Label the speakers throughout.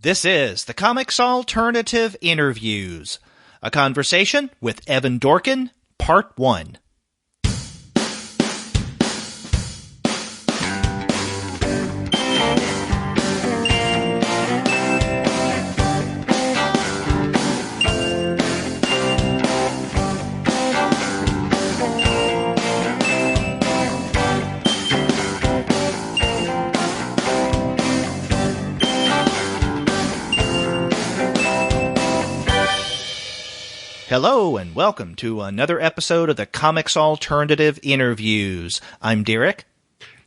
Speaker 1: This is the Comics Alternative Interviews, a conversation with Evan Dorkin, Part 1. Hello, and welcome to another episode of the Comics Alternative Interviews. I'm Derek.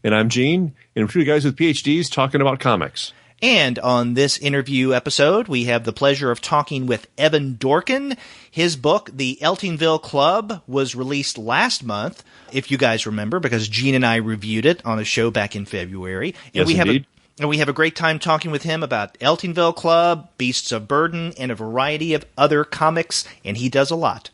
Speaker 2: And I'm Gene, and we're two guys with PhDs talking about comics.
Speaker 1: And on this interview episode, we have the pleasure of talking with Evan Dorkin. His book, The Eltingville Club, was released last month, if you guys remember, because Gene and I reviewed it on a show back in February. And
Speaker 2: yes, indeed.
Speaker 1: We have a great time talking with him about Eltingville Club, Beasts of Burden, and a variety of other comics, and he does a lot.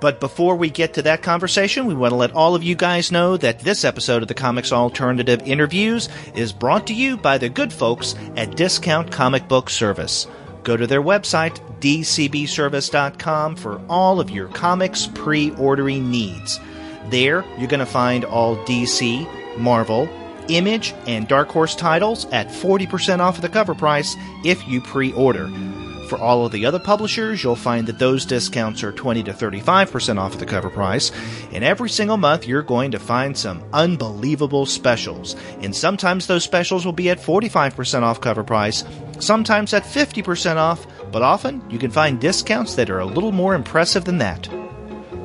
Speaker 1: But before we get to that conversation, we want to let all of you guys know that this episode of the Comics Alternative Interviews is brought to you by the good folks at Discount Comic Book Service. Go to their website, dcbservice.com, for all of your comics pre-ordering needs. There, you're going to find all DC, Marvel, Image, and Dark Horse titles at 40% off of the cover price if you pre-order. For all of the other publishers, you'll find that those discounts are 20 to 35% off of the cover price, and every single month you're going to find some unbelievable specials. And sometimes those specials will be at 45% off cover price, sometimes at 50% off, but often you can find discounts that are a little more impressive than that.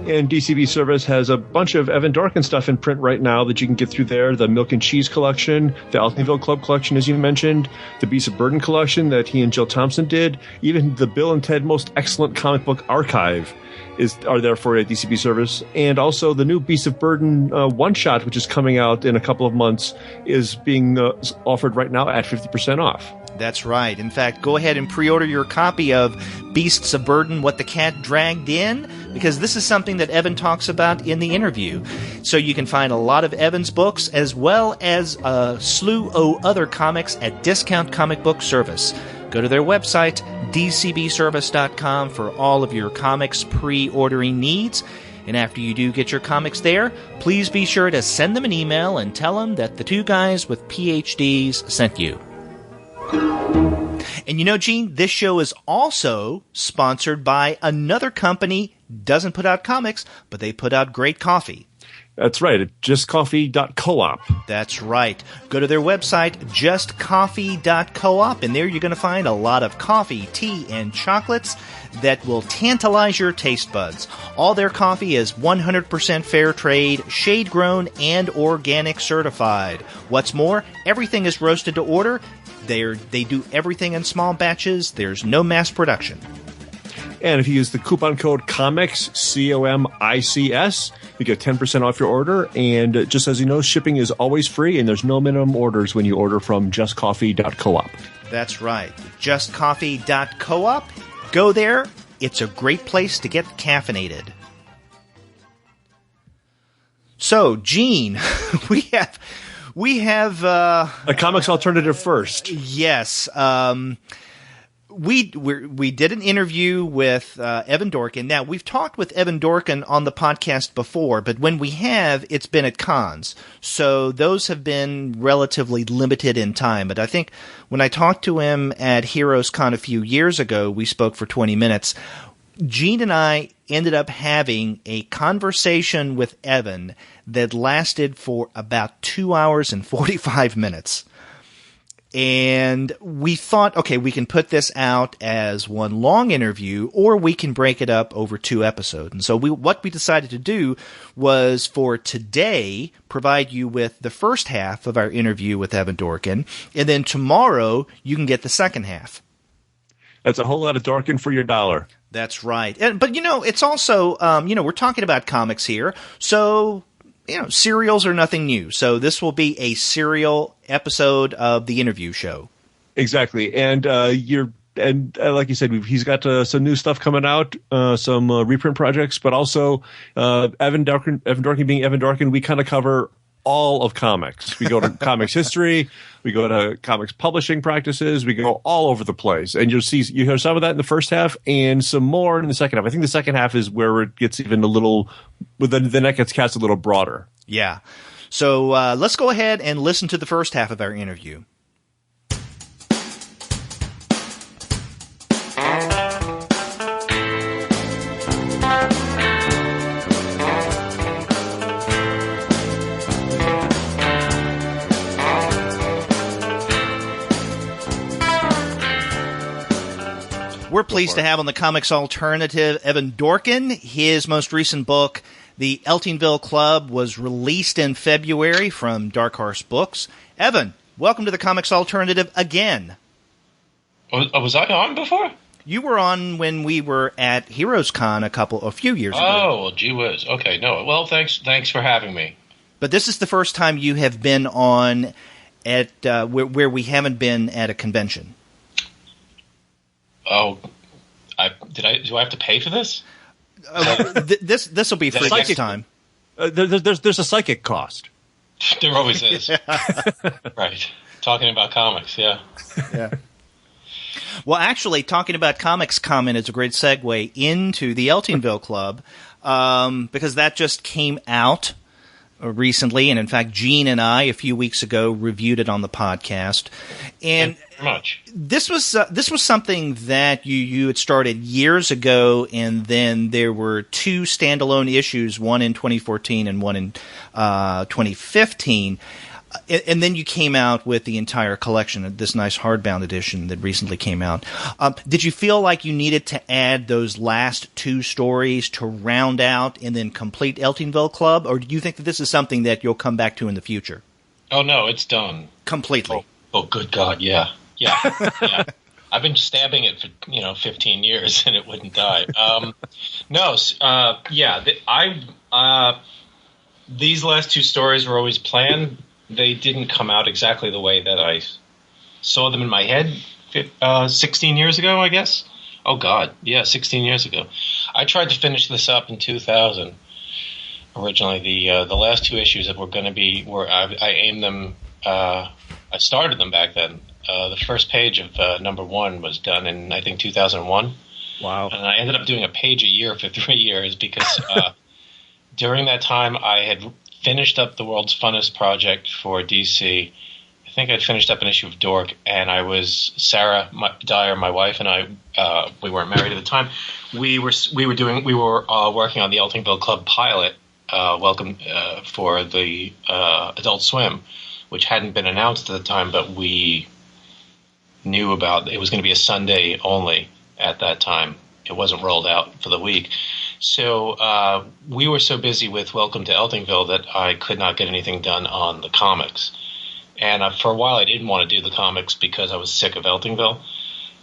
Speaker 2: And DCB Service has a bunch of Evan Dorkin stuff in print right now that you can get through there. The Milk and Cheese collection, the Eltingville Club collection, as you mentioned, the Beasts of Burden collection that he and Jill Thompson did, even the Bill and Ted Most Excellent Comic Book Archive are there for you at DCB Service. And also the new Beasts of Burden one-shot, which is coming out in a couple of months, is being offered right now at 50% off.
Speaker 1: That's right. In fact, go ahead and pre-order your copy of Beasts of Burden, What the Cat Dragged In, because this is something that Evan talks about in the interview. So you can find a lot of Evan's books as well as a slew of other comics at Discount Comic Book Service. Go to their website, dcbservice.com, for all of your comics pre-ordering needs. And after you do get your comics there, please be sure to send them an email and tell them that the two guys with PhDs sent you. And you know, Gene, this show is also sponsored by another company. Doesn't put out comics, but they put out great coffee.
Speaker 2: That's right, at justcoffee.coop.
Speaker 1: That's right. Go to their website, justcoffee.coop, and there you're going to find a lot of coffee, tea, and chocolates that will tantalize your taste buds. All their coffee is 100% fair trade, shade-grown, and organic certified. What's more, everything is roasted to order. They do everything in small batches. There's no mass production.
Speaker 2: And if you use the coupon code COMICS, COMICS, you get 10% off your order. And just as you know, shipping is always free, and there's no minimum orders when you order from justcoffee.coop.
Speaker 1: That's right. Justcoffee.coop. Go there. It's a great place to get caffeinated. So, Gene, we have
Speaker 2: a comics alternative first.
Speaker 1: Yes. We did an interview with Evan Dorkin. Now, we've talked with Evan Dorkin on the podcast before, but when we have, it's been at cons. So those have been relatively limited in time. But I think when I talked to him at Heroes Con a few years ago, we spoke for 20 minutes. Gene and I ended up having a conversation with Evan that lasted for about 2 hours and 45 minutes. And we thought, okay, we can put this out as one long interview, or we can break it up over 2 episodes. And so what we decided to do was, for today, provide you with the first half of our interview with Evan Dorkin, and then tomorrow you can get the second half.
Speaker 2: That's a whole lot of Dorkin for your dollar.
Speaker 1: That's right. But, it's also, we're talking about comics here, so serials are nothing new. So this will be a serial episode of the interview show. Exactly.
Speaker 2: And like you said, he's got some new stuff coming out, some reprint projects, but also Evan Dorkin being Evan Dorkin, we kind of cover all of comics. We go to comics history, we go to comics publishing practices, we go all over the place. And you hear some of that in the first half and some more in the second half. I think the second half is where it gets even a little, the net gets cast a little broader.
Speaker 1: Yeah. So let's go ahead and listen to the first half of our interview. We're pleased to have on the Comics Alternative Evan Dorkin. His most recent book, The Eltingville Club, was released in February from Dark Horse Books. Evan, welcome to the Comics Alternative again.
Speaker 3: Was I on before?
Speaker 1: You were on when we were at Heroes Con a few years ago.
Speaker 3: Oh, well, gee whiz. Okay, no. Well, thanks for having me.
Speaker 1: But this is the first time you have been on at where we haven't been at a convention.
Speaker 3: Oh, do I have to pay for this?
Speaker 1: This will be free next time.
Speaker 2: There's a psychic cost.
Speaker 3: There always is. Right. Talking about comics, yeah.
Speaker 1: Yeah. Well, actually, talking about comics comment is a great segue into the Eltingville Club, because that just came out recently, and in fact, Gene and I a few weeks ago reviewed it on the podcast. And
Speaker 3: much.
Speaker 1: This was something that you had started years ago, and then there were two standalone issues, one in 2014 and one in 2015. And then you came out with the entire collection, this nice hardbound edition that recently came out. Did you feel like you needed to add those last two stories to round out and then complete Eltingville Club, or do you think that this is something that you'll come back to in the future?
Speaker 3: Oh, no, it's done.
Speaker 1: Completely.
Speaker 3: Oh good God, yeah. Yeah. I've been stabbing it for 15 years and it wouldn't die. These last two stories were always planned. They didn't come out exactly the way that I saw them in my head 16 years ago, I guess. Oh, God. Yeah, 16 years ago. I tried to finish this up in 2000. Originally, the last two issues that were going to be where I aimed them. I started them back then. The first page of number one was done in, I think, 2001.
Speaker 2: Wow.
Speaker 3: And I ended up doing a page a year for 3 years because during that time I had finished up the World's Funnest project for DC. I think I'd finished up an issue of Dork, and I was Sarah Dyer, my wife, and I. We weren't married at the time. We were working on the Eltingville Club pilot, for the Adult Swim, which hadn't been announced at the time, but we knew about. It was going to be a Sunday only at that time. It wasn't rolled out for the week. So we were so busy with Welcome to Eltingville that I could not get anything done on the comics. And for a while I didn't want to do the comics because I was sick of Eltingville.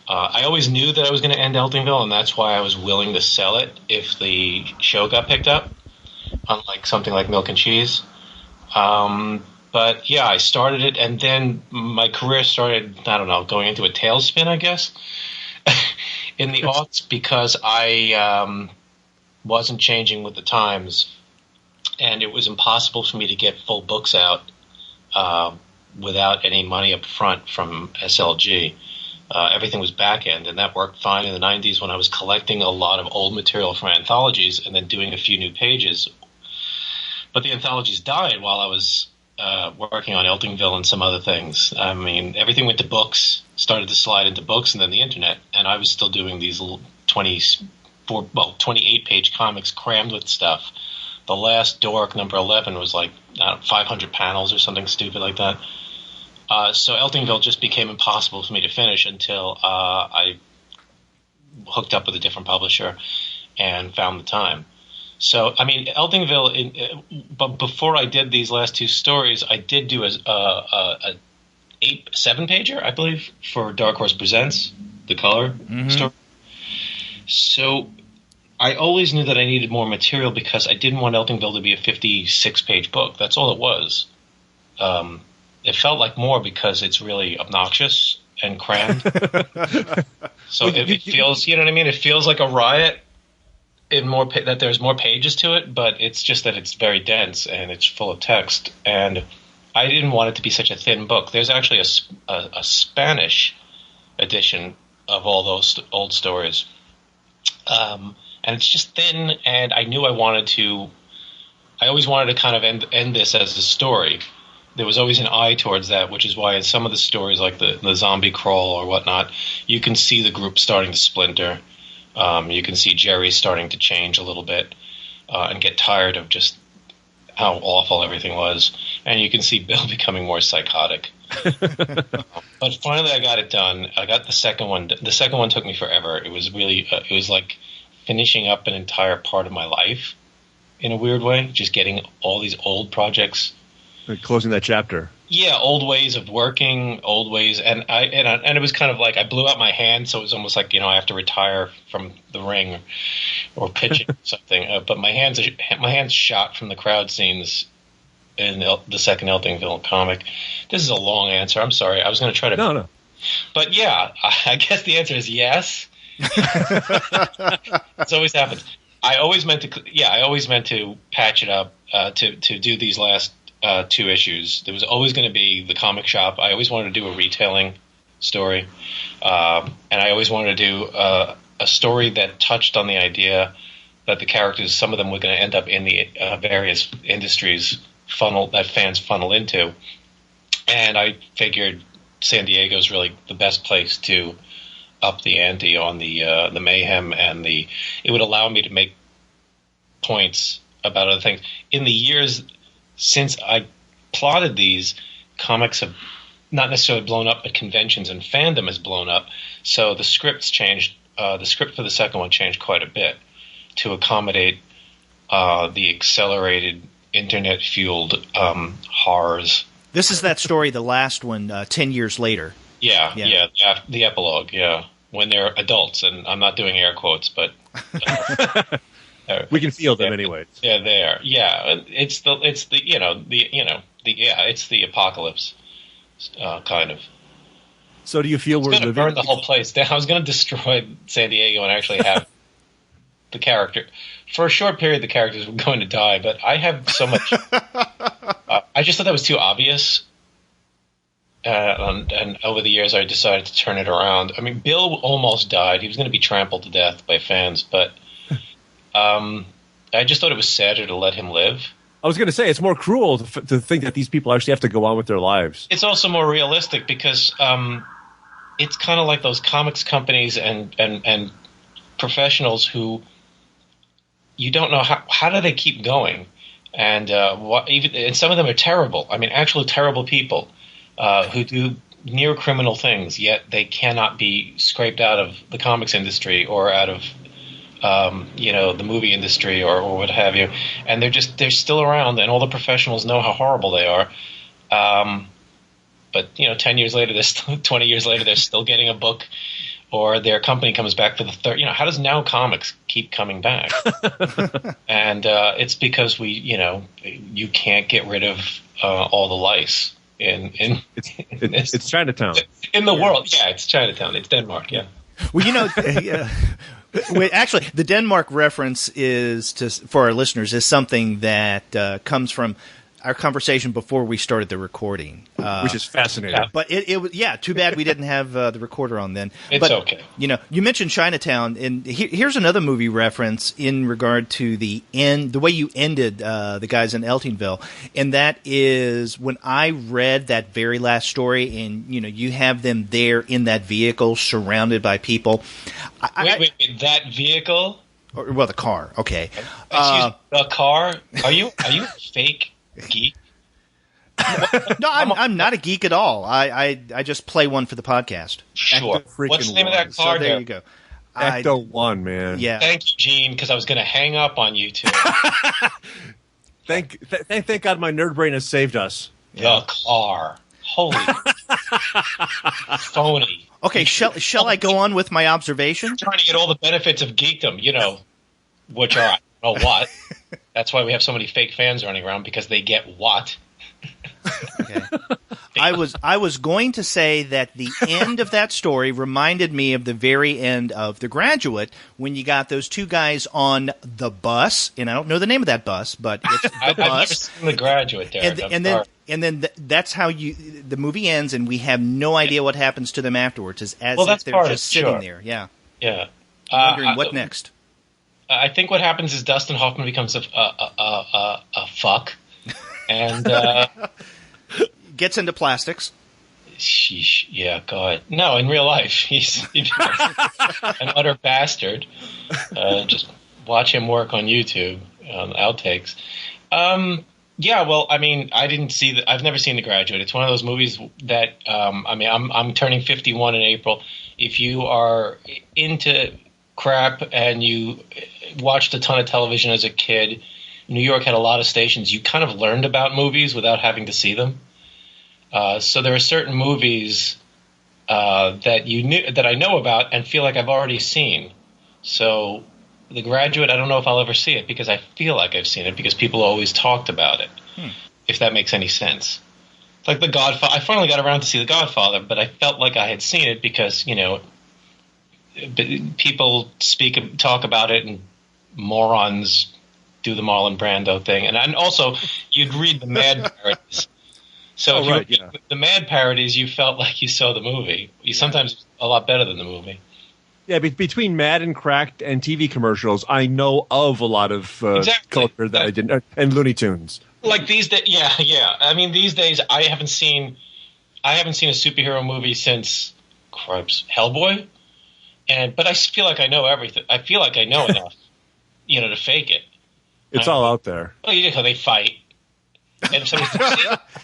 Speaker 3: I always knew that I was going to end Eltingville, and that's why I was willing to sell it if the show got picked up, unlike something like Milk and Cheese. But yeah, I started it, and then my career started, I don't know, going into a tailspin, I guess, in the aughts, because I wasn't changing with the times, and it was impossible for me to get full books out without any money up front from SLG. Everything was back end, and that worked fine in the 90s when I was collecting a lot of old material from anthologies and then doing a few new pages. But the anthologies died while I was working on Eltingville and some other things. I mean, everything went to books, started to slide into books, and then the internet, and I was still doing these little 28-page comics crammed with stuff. The last Dork, number 11, was like 500 panels or something stupid like that. So Eltingville just became impossible for me to finish until I hooked up with a different publisher and found the time. So, I mean, Eltingville, but before I did these last two stories, I did do a 7-pager, I believe, for Dark Horse Presents, the color story. So I always knew that I needed more material because I didn't want Eltingville to be a 56-page book. That's all it was. It felt like more because it's really obnoxious and crammed. So it feels, you know what I mean? It feels like a riot. that there's more pages to it, but it's just that it's very dense and it's full of text. And I didn't want it to be such a thin book. There's actually a Spanish edition of all those old stories, and it's just thin. And I knew I always wanted to kind of end this as a story. There was always an eye towards that, which is why in some of the stories, like the zombie crawl or whatnot, you can see the group starting to splinter. You can see Jerry starting to change a little bit and get tired of just how awful everything was. And you can see Bill becoming more psychotic. But finally I got it done. I got the second one. The second one took me forever. It was really, it was like finishing up an entire part of my life in a weird way, just getting all these old projects.
Speaker 2: Closing that chapter.
Speaker 3: Yeah, old ways of working, old ways, and it was kind of like I blew out my hand, so it was almost like I have to retire from the ring or pitching or something. But my hands shot from the crowd scenes in the second Eltingville comic. This is a long answer. I'm sorry. I was going to try to.
Speaker 2: No.
Speaker 3: But yeah, I guess the answer is yes. It always happens. I always meant to patch it up to do these last 2 issues. There was always going to be the comic shop. I always wanted to do a retailing story, and I always wanted to do a story that touched on the idea that the characters, some of them were going to end up in the various industries that fans funnel into, and I figured San Diego's really the best place to up the ante on the mayhem, and it would allow me to make points about other things. In the years since I plotted these, comics have not necessarily blown up, but conventions and fandom has blown up. So the scripts changed. The script for the second one changed quite a bit to accommodate the accelerated internet-fueled horrors.
Speaker 1: This is that story, the last one, 10 years later.
Speaker 3: Yeah, the epilogue, yeah. When they're adults, and I'm not doing air quotes, but...
Speaker 2: we can feel them anyway.
Speaker 3: They're there. Yeah, it's the apocalypse, kind of.
Speaker 2: So do you feel we're
Speaker 3: going to burn the whole place down? I was going to destroy San Diego and actually have the character. For a short period, the characters were going to die, but I have so much. I just thought that was too obvious. And over the years, I decided to turn it around. I mean, Bill almost died. He was going to be trampled to death by fans, but I just thought it was sadder to let him live.
Speaker 2: I was going to say, it's more cruel to think that these people actually have to go on with their lives.
Speaker 3: It's also more realistic because it's kind of like those comics companies and professionals who you don't know how do they keep going, and and some of them are terrible. I mean, actually terrible people who do near criminal things, yet they cannot be scraped out of the comics industry or out of the movie industry or what have you, and they're still around, and all the professionals know how horrible they are. But 10 years later, 20 years later, they're still getting a book, or their company comes back for the third. How does Now Comics keep coming back? And it's because you can't get rid of all the lice
Speaker 2: it's Chinatown
Speaker 3: in the world. Yeah, it's Chinatown. It's Denmark. Yeah.
Speaker 1: Well, actually, the Denmark reference for our listeners is something that comes from our conversation before we started the recording,
Speaker 2: which is fascinating.
Speaker 1: Yeah. But it was too bad we didn't have the recorder on then.
Speaker 3: It's okay.
Speaker 1: You mentioned Chinatown, and here's another movie reference in regard to the way you ended the guys in Eltingville, and that is when I read that very last story, and you have them there in that vehicle, surrounded by people.
Speaker 3: Wait, that vehicle?
Speaker 1: Well, the car. Okay.
Speaker 3: Excuse me, the car? Are you a fake geek?
Speaker 1: No, I'm not a geek at all. I just play one for the podcast.
Speaker 3: Sure. What's the name of that car?
Speaker 1: So there you go.
Speaker 2: Ecto 1, man.
Speaker 1: Yeah.
Speaker 3: Thank you, Gene, because I was going to hang up on you two.
Speaker 2: Thank God my nerd brain has saved us.
Speaker 3: The car. Holy phony.
Speaker 1: Okay, shall I go on with my observation?
Speaker 3: Trying to get all the benefits of geekdom, which are I don't know what. That's why we have so many fake fans running around, because they get what?
Speaker 1: Okay. I was going to say that the end of that story reminded me of the very end of The Graduate, when you got those two guys on the bus, and I don't know the name of that bus, but it's the
Speaker 3: I've
Speaker 1: bus.
Speaker 3: never seen The Graduate, Derek.
Speaker 1: And then that's how the movie ends, and we have no idea what happens to them afterwards, as if they're just sitting there. Yeah.
Speaker 3: Yeah.
Speaker 1: Wondering what next.
Speaker 3: I think what happens is Dustin Hoffman becomes a fuck, and
Speaker 1: gets into plastics.
Speaker 3: Sheesh, yeah, God. No, in real life, he's an utter bastard. Just watch him work on YouTube, outtakes. Yeah, well, I mean, I've never seen The Graduate. It's one of those movies that, I'm turning 51 in April. If you are into crap and you watched a ton of television as a kid, New York had a lot of stations. You kind of learned about movies without having to see them. So there are certain movies that I know about and feel like I've already seen. So The Graduate, I don't know if I'll ever see it because I feel like I've seen it because people always talked about it. If that makes any sense. It's like The Godfather. I finally got around to see The Godfather, but I felt like I had seen it because, people talk about it and morons do the Marlon Brando thing. And also, you'd read the Mad parodies. So the Mad parodies, you felt like you saw the movie. Sometimes a lot better than the movie.
Speaker 2: Yeah, between Mad and Cracked and TV commercials, I know of a lot of culture that I didn't, and Looney Tunes.
Speaker 3: Like these days, yeah. I mean, these days I haven't seen a superhero movie since Hellboy, but I feel like I know everything. I feel like I know enough, to fake it.
Speaker 2: It's all out there.
Speaker 3: Well, you know how they fight, and if somebody,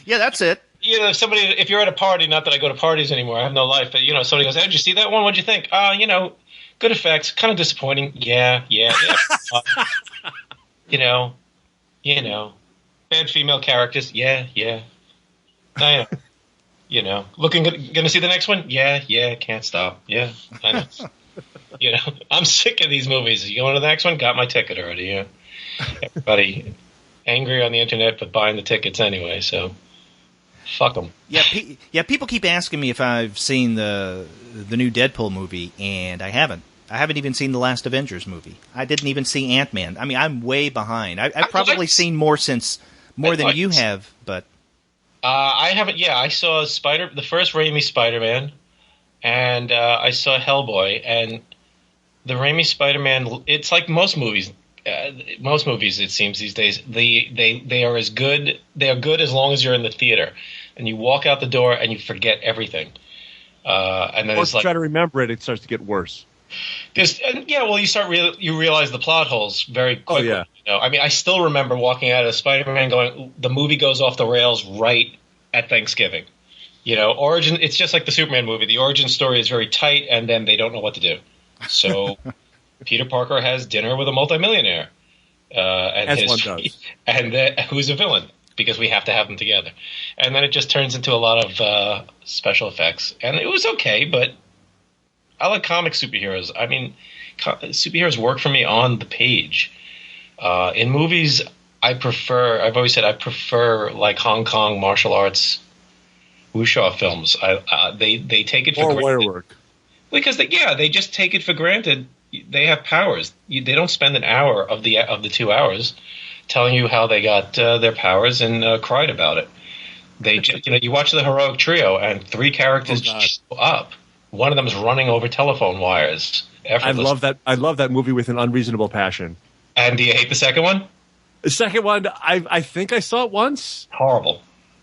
Speaker 1: yeah, that's it.
Speaker 3: If you're at a party, not that I go to parties anymore, I have no life, but somebody goes, "Hey, did you see that one? What'd you think?" Good effects, kind of disappointing. Yeah. Bad female characters. Yeah. I am. Looking good. Gonna see the next one? Yeah. Can't stop. Yeah. I know. I'm sick of these movies. You going to the next one? Got my ticket already. Yeah. Everybody angry on the internet, but buying the tickets anyway. So fuck them.
Speaker 1: Yeah. People keep asking me if I've seen the new Deadpool movie, and I haven't. I haven't even seen the last Avengers movie. I didn't even see Ant-Man. I mean, I'm way behind. I've probably seen more than you have, but
Speaker 3: I haven't. Yeah, I saw the first Raimi Spider-Man, and I saw Hellboy, and the Raimi Spider-Man. It's like most movies. Most movies, it seems these days, they are as good. They are good as long as you're in the theater, and you walk out the door and you forget everything. And then
Speaker 2: once you try to remember it, it starts to get worse.
Speaker 3: You realize the plot holes very quickly.
Speaker 2: Oh, yeah.
Speaker 3: I mean, I still remember walking out of Spider-Man going, the movie goes off the rails right at Thanksgiving. Origin. It's just like the Superman movie. The origin story is very tight, and then they don't know what to do. So Peter Parker has dinner with a multimillionaire,
Speaker 2: as one does,
Speaker 3: and who's a villain because we have to have them together. And then it just turns into a lot of special effects, and it was okay, but I like comic superheroes. I mean, superheroes work for me on the page. In movies, I've always said I prefer like Hong Kong martial arts wuxia films. They take it for granted.
Speaker 2: Or wire work.
Speaker 3: Because they just take it for granted. They have powers. They don't spend an hour of the 2 hours telling you how they got their powers and cried about it. They you watch the Heroic Trio and 3 characters show up. One of them is running over telephone wires.
Speaker 2: I love that movie with an unreasonable passion.
Speaker 3: And do you hate the second one?
Speaker 2: The second one, I think I saw it once.
Speaker 3: Horrible.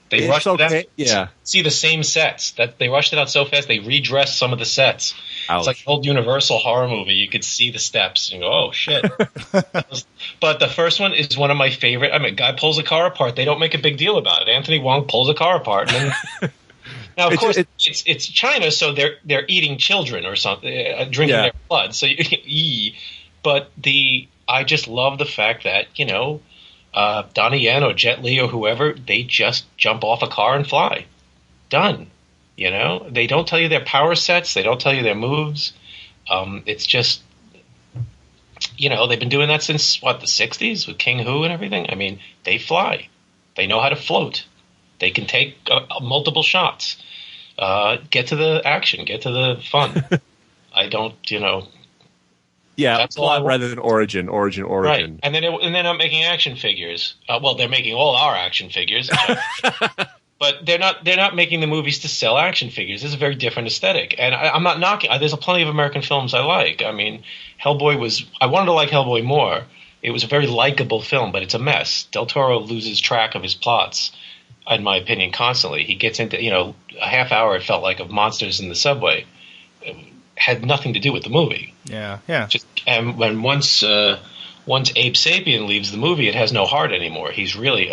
Speaker 3: They rushed it out.
Speaker 2: Yeah.
Speaker 3: See the same sets. They rushed it out so fast they redressed some of the sets.
Speaker 2: Ouch.
Speaker 3: It's like an old Universal horror movie. You could see the steps and go, "Oh shit!" But the first one is one of my favorite. I mean, guy pulls a car apart. They don't make a big deal about it. Anthony Wong pulls a car apart. And then, now, of course, it's China, so they're eating children or something, drinking their blood. So, but I just love the fact that Donnie Yen or Jet Li or whoever, they just jump off a car and fly. Done. They don't tell you their power sets. They don't tell you their moves. It's just, they've been doing that since, the 60s with King Hu and everything? I mean, they fly. They know how to float. They can take multiple shots. Get to the action. Get to the fun. I don't,
Speaker 2: Yeah,
Speaker 3: that's
Speaker 2: plot rather than origin.
Speaker 3: Right, and then they're not making action figures. Well, they're making all our action figures, but they're not making the movies to sell action figures. It's a very different aesthetic, and I'm not knocking. There's plenty of American films I like. I mean, Hellboy I wanted to like Hellboy more. It was a very likable film, but it's a mess. Del Toro loses track of his plots, in my opinion, constantly. He gets into a half hour. It felt like of monsters in the subway. Had nothing to do with the movie.
Speaker 1: Yeah.
Speaker 3: And when once Abe Sapien leaves the movie, it has no heart anymore. He's really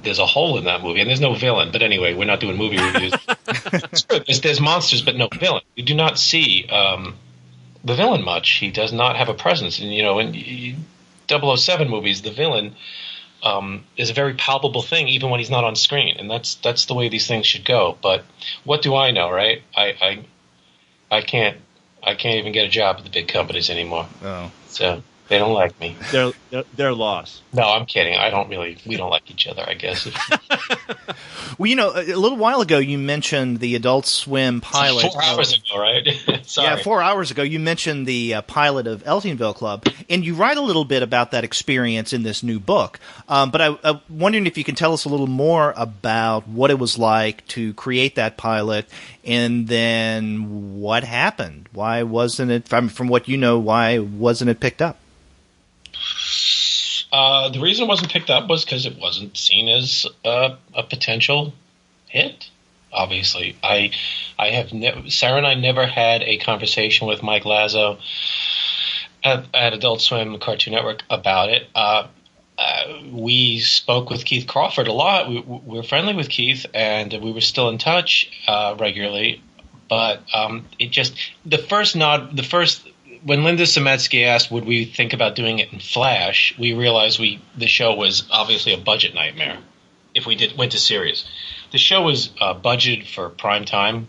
Speaker 3: there's a hole in that movie, and there's no villain. But anyway, we're not doing movie reviews. There's monsters, but no villain. You do not see the villain much. He does not have a presence. And in 007 movies, the villain is a very palpable thing, even when he's not on screen. And that's the way these things should go. But what do I know, right? I can't even get a job at the big companies anymore.
Speaker 1: Oh.
Speaker 3: So they don't like me.
Speaker 2: They're lost.
Speaker 3: No, I'm kidding. We don't like each other, I guess.
Speaker 1: Well, a little while ago you mentioned the Adult Swim pilot.
Speaker 3: 4 hours ago, right? Sorry.
Speaker 1: Yeah, 4 hours ago you mentioned the pilot of Eltingville Club, and you write a little bit about that experience in this new book. But I'm wondering if you can tell us a little more about what it was like to create that pilot, and then what happened. Why wasn't it, from what you know, why wasn't it picked up?
Speaker 3: The reason it wasn't picked up was because it wasn't seen as a potential hit. Obviously, Sarah and I never had a conversation with Mike Lazo at Adult Swim Cartoon Network about it. We spoke with Keith Crawford a lot. We were friendly with Keith, and we were still in touch regularly. But when Linda Sametsky asked would we think about doing it in Flash, we realized the show was obviously a budget nightmare if we went to series. The show was budgeted for prime time.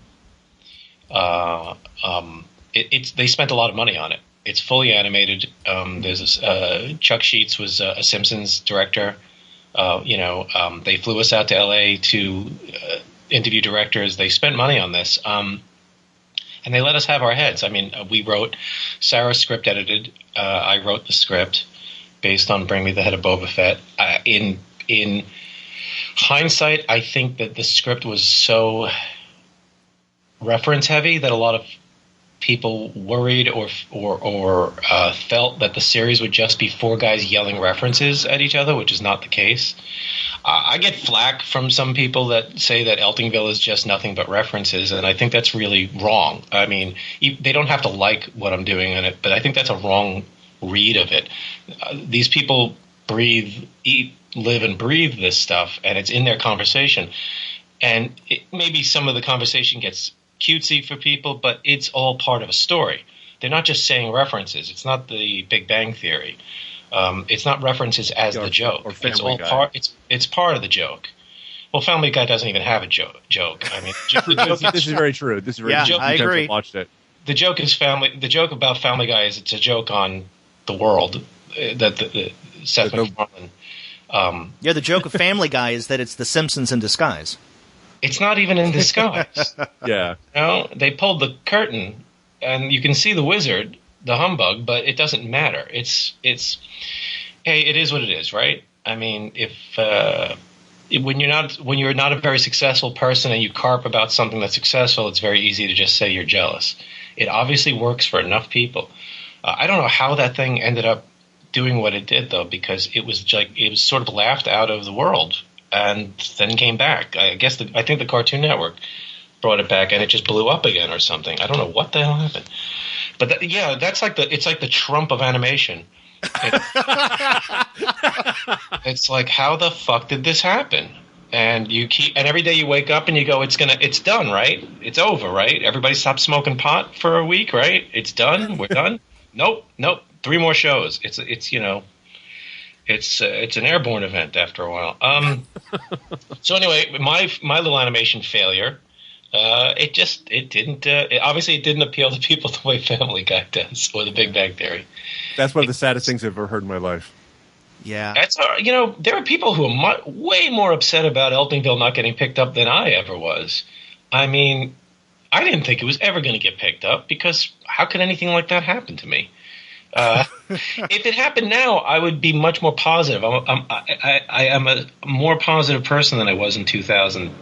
Speaker 3: They spent a lot of money on it. It's fully animated. Chuck Sheets was a Simpsons director. They flew us out to L.A. to interview directors. They spent money on this. And they let us have our heads. I mean, Sarah script edited. I wrote the script based on Bring Me the Head of Boba Fett. In hindsight, I think that the script was so reference heavy that a lot of people worried or felt that the series would just be four guys yelling references at each other, which is not the case. I get flack from some people that say that Eltingville is just nothing but references, and I think that's really wrong. I mean, they don't have to like what I'm doing in it, but I think that's a wrong read of it. These people breathe, eat, live, and breathe this stuff, and it's in their conversation. And maybe some of the conversation gets cutesy for people, but it's all part of a story. They're not just saying references. It's not the Big Bang Theory. It's not references as the joke. It's all part. It's part of the joke. Well, Family Guy doesn't even have a joke. I mean,
Speaker 2: this is very true. This is very true.
Speaker 1: I agree.
Speaker 2: Watched it.
Speaker 3: The joke is The joke about Family Guy is it's a joke on the world that Seth MacFarlane.
Speaker 1: The joke of Family Guy is that it's The Simpsons in disguise.
Speaker 3: It's not even in disguise.
Speaker 2: Yeah.
Speaker 3: They pulled the curtain, and you can see the wizard, the humbug, but it doesn't matter. Hey, it is what it is, right? I mean, when you're not a very successful person and you carp about something that's successful, it's very easy to just say you're jealous. It obviously works for enough people. I don't know how that thing ended up doing what it did, though, because it was sort of laughed out of the world and then came back. I think the Cartoon Network brought it back, and it just blew up again or something. I don't know what the hell happened. But it's like the Trump of animation. It's like, how the fuck did this happen? And every day you wake up and you go, it's done, right? It's over, right? Everybody stopped smoking pot for a week, right? It's done. We're done. Nope. 3 more shows. It's an airborne event after a while. So anyway, my little animation failure. It didn't appeal to people the way Family Guy does, or The Big Bang Theory.
Speaker 2: That's one of the saddest things I've ever heard in my life.
Speaker 1: Yeah.
Speaker 3: That's there are people who are way more upset about Eltingville not getting picked up than I ever was. I mean, I didn't think it was ever going to get picked up because how could anything like that happen to me? If it happened now, I would be much more positive. I am a more positive person than I was in 2000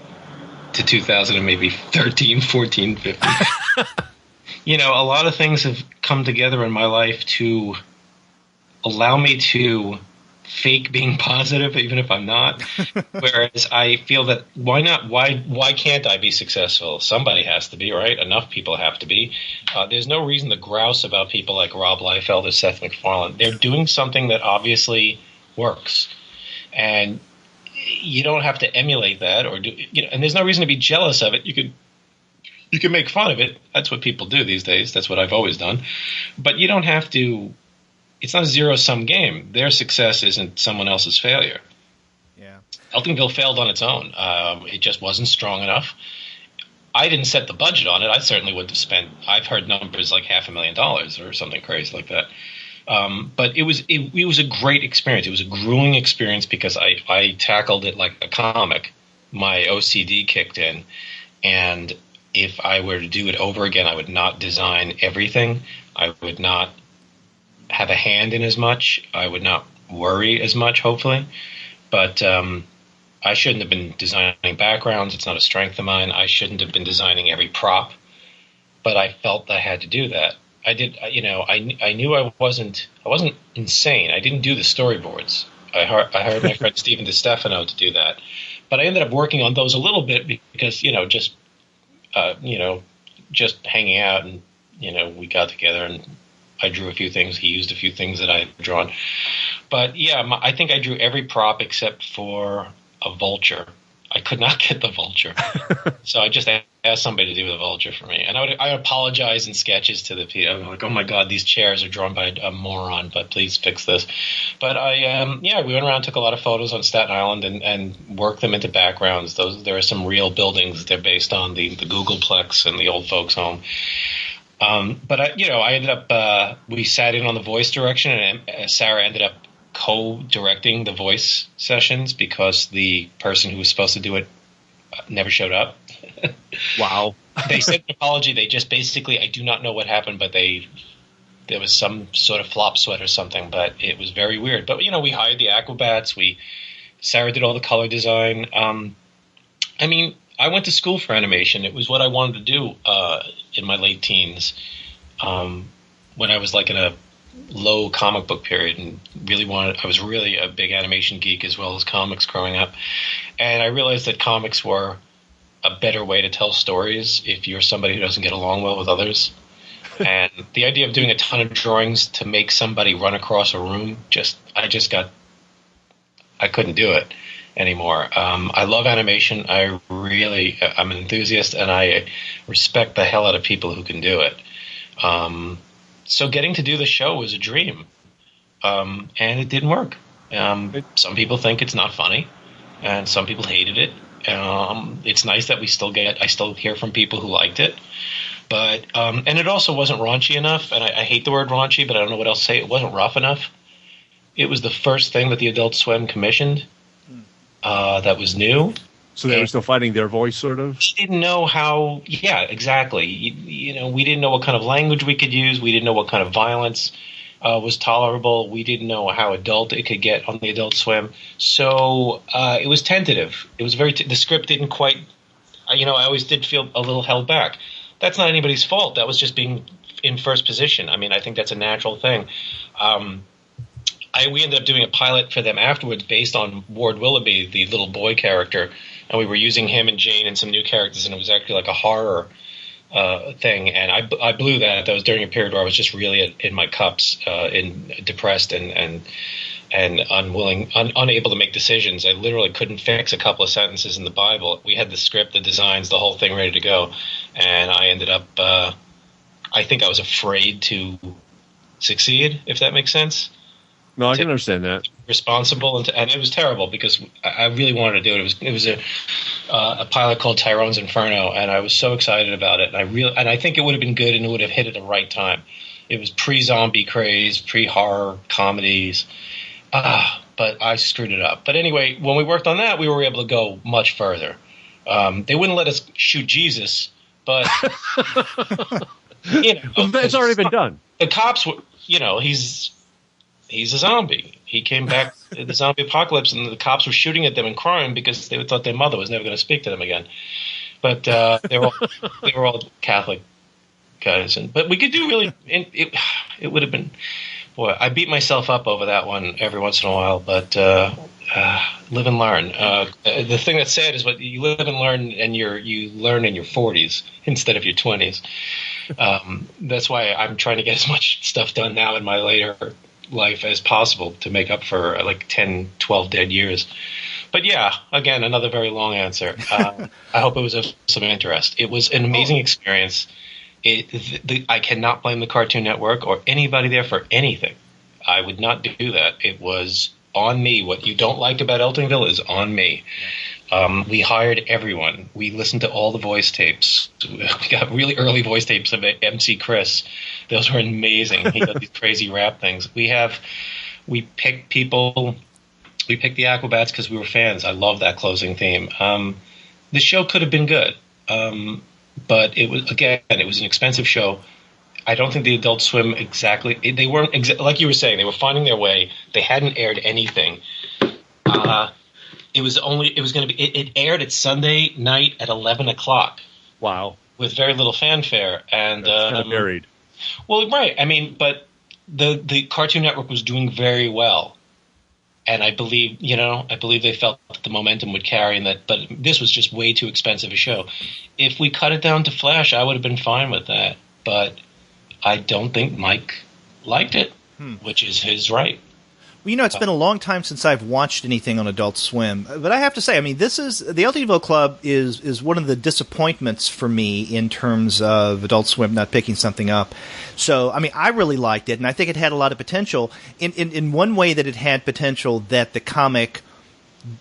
Speaker 3: to 2000 and maybe 13, 14, 15. A lot of things have come together in my life to allow me to fake being positive, even if I'm not. Whereas I feel that why not? Why can't I be successful? Somebody has to be, right? Enough people have to be. There's no reason to grouse about people like Rob Liefeld or Seth MacFarlane. They're doing something that obviously works, and you don't have to emulate that or do. And there's no reason to be jealous of it. You can make fun of it. That's what people do these days. That's what I've always done. But you don't have to. It's not a zero-sum game. Their success isn't someone else's failure.
Speaker 1: Yeah.
Speaker 3: Eltingville failed on its own. It just wasn't strong enough. I didn't set the budget on it. I certainly wouldn't have spent. I've heard numbers like $500,000 or something crazy like that. But it was a great experience. It was a grueling experience because I tackled it like a comic. My OCD kicked in, and if I were to do it over again, I would not design everything. I would not have a hand in as much. I would not worry as much, hopefully. But I shouldn't have been designing backgrounds. It's not a strength of mine. I shouldn't have been designing every prop. But I felt I had to do that. I did. I knew I wasn't insane. I didn't do the storyboards. I hired my friend Stephen DeStefano to do that. But I ended up working on those a little bit because just hanging out and we got together and I drew a few things. He used a few things that I had drawn. But yeah, I think I drew every prop except for a vulture. I could not get the vulture. So I just asked somebody to do the vulture for me. And I apologize in sketches to the people. I'm like, oh my God, these chairs are drawn by a moron, but please fix this. But we went around, took a lot of photos on Staten Island and worked them into backgrounds. There are some real buildings. They're based on the Googleplex and the old folks home. But I ended up, we sat in on the voice direction, and Sarah ended up co-directing the voice sessions because the person who was supposed to do it never showed up.
Speaker 2: Wow.
Speaker 3: They sent an apology. They just basically, I do not know what happened, but there was some sort of flop sweat or something, but it was very weird. But, we hired the acrobats. Sarah did all the color design. I went to school for animation. It was what I wanted to do in my late teens when I was like in a low comic book period and I was really a big animation geek as well as comics growing up. And I realized that comics were a better way to tell stories if you're somebody who doesn't get along well with others. And the idea of doing a ton of drawings to make somebody run across a room, I couldn't do it anymore. I love animation. I'm an enthusiast, and I respect the hell out of people who can do it. So getting to do the show was a dream, and it didn't work. Some people think it's not funny, and some people hated it. It's nice that I still hear from people who liked it. But and it also wasn't raunchy enough, and I hate the word raunchy, but I don't know what else to say. It wasn't rough enough. It was the first thing that the Adult Swim commissioned that was new.
Speaker 2: So they were still finding their voice, sort of?
Speaker 3: We didn't know how – yeah, exactly. We didn't know what kind of language we could use. We didn't know what kind of violence was tolerable. We didn't know how adult it could get on the Adult Swim. So it was tentative. It was the script didn't quite – I always did feel a little held back. That's not anybody's fault. That was just being in first position. I think that's a natural thing. We ended up doing a pilot for them afterwards based on Ward Willoughby, the little boy character, and we were using him and Jane and some new characters, and it was actually like a horror thing. And I blew that. That was during a period where I was just really in my cups, depressed and unable to make decisions. I literally couldn't fix a couple of sentences in the Bible. We had the script, the designs, the whole thing ready to go, and I ended up. I think I was afraid to succeed, if that makes sense.
Speaker 2: No, I can understand that.
Speaker 3: Responsible, and it was terrible because I really wanted to do it. It was a pilot called Tyrone's Inferno, and I was so excited about it. And I think it would have been good, and it would have hit at the right time. It was pre-zombie craze, pre-horror comedies. but I screwed it up. But anyway, when we worked on that, we were able to go much further. They wouldn't let us shoot Jesus, but
Speaker 2: it's already been done.
Speaker 3: The cops were, he's a zombie. He came back in the zombie apocalypse, and the cops were shooting at them and crying because they thought their mother was never going to speak to them again. But they were all Catholic guys, but we could do really. It would have been. Boy, I beat myself up over that one every once in a while, but live and learn. The thing that's sad is what you live and learn, and you learn in your 40s instead of your 20s. That's why I'm trying to get as much stuff done now in my later life as possible to make up for like 10, 12 dead years. But yeah, again, another very long answer. I hope it was of some interest. It was an amazing experience. I cannot blame the Cartoon Network or anybody there for anything. I would not do that. It was on me. What you don't like about Eltingville is on me. We hired everyone. We listened to all the voice tapes. We got really early voice tapes of MC Chris. Those were amazing. He did these crazy rap things. We picked people. We picked the Aquabats because we were fans. I love that closing theme. The show could have been good. But it was an expensive show. I don't think the Adult Swim they weren't like you were saying, they were finding their way. They hadn't aired anything. It aired at Sunday night at 11 o'clock.
Speaker 2: Wow.
Speaker 3: With very little fanfare. And
Speaker 2: kind of buried.
Speaker 3: Well, right. I mean, but the Cartoon Network was doing very well. And I believe they felt that the momentum would carry, but this was just way too expensive a show. If we cut it down to Flash, I would have been fine with that. But I don't think Mike liked it, which is his right.
Speaker 1: Well, it's been a long time since I've watched anything on Adult Swim, but I have to say, I mean, the Eltingville Club is one of the disappointments for me in terms of Adult Swim not picking something up. So, I mean, I really liked it, and I think it had a lot of potential. In one way that it had potential that the comic.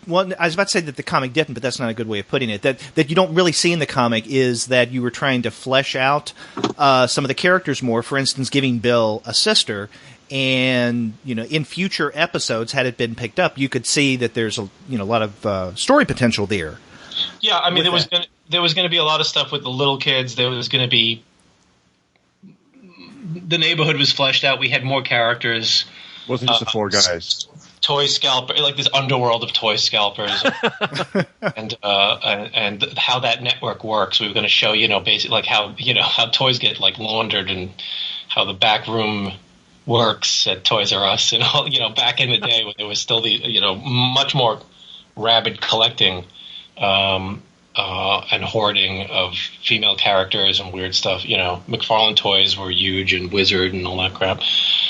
Speaker 1: Well, I was about to say that the comic didn't, but that's not a good way of putting it. That you don't really see in the comic is that you were trying to flesh out some of the characters more. For instance, giving Bill a sister. And in future episodes, had it been picked up, you could see that there's a lot of story potential there.
Speaker 3: Yeah, I mean there was going to be a lot of stuff with the little kids. There was going to be the neighborhood was fleshed out. We had more characters.
Speaker 2: Wasn't just the four guys.
Speaker 3: Toy scalper, like this underworld of toy scalpers, and how that network works. We were going to show basically like how toys get like laundered and how the back room works at Toys R Us and all, back in the day when there was still the, much more rabid collecting and hoarding of female characters and weird stuff. McFarlane toys were huge and Wizard and all that crap.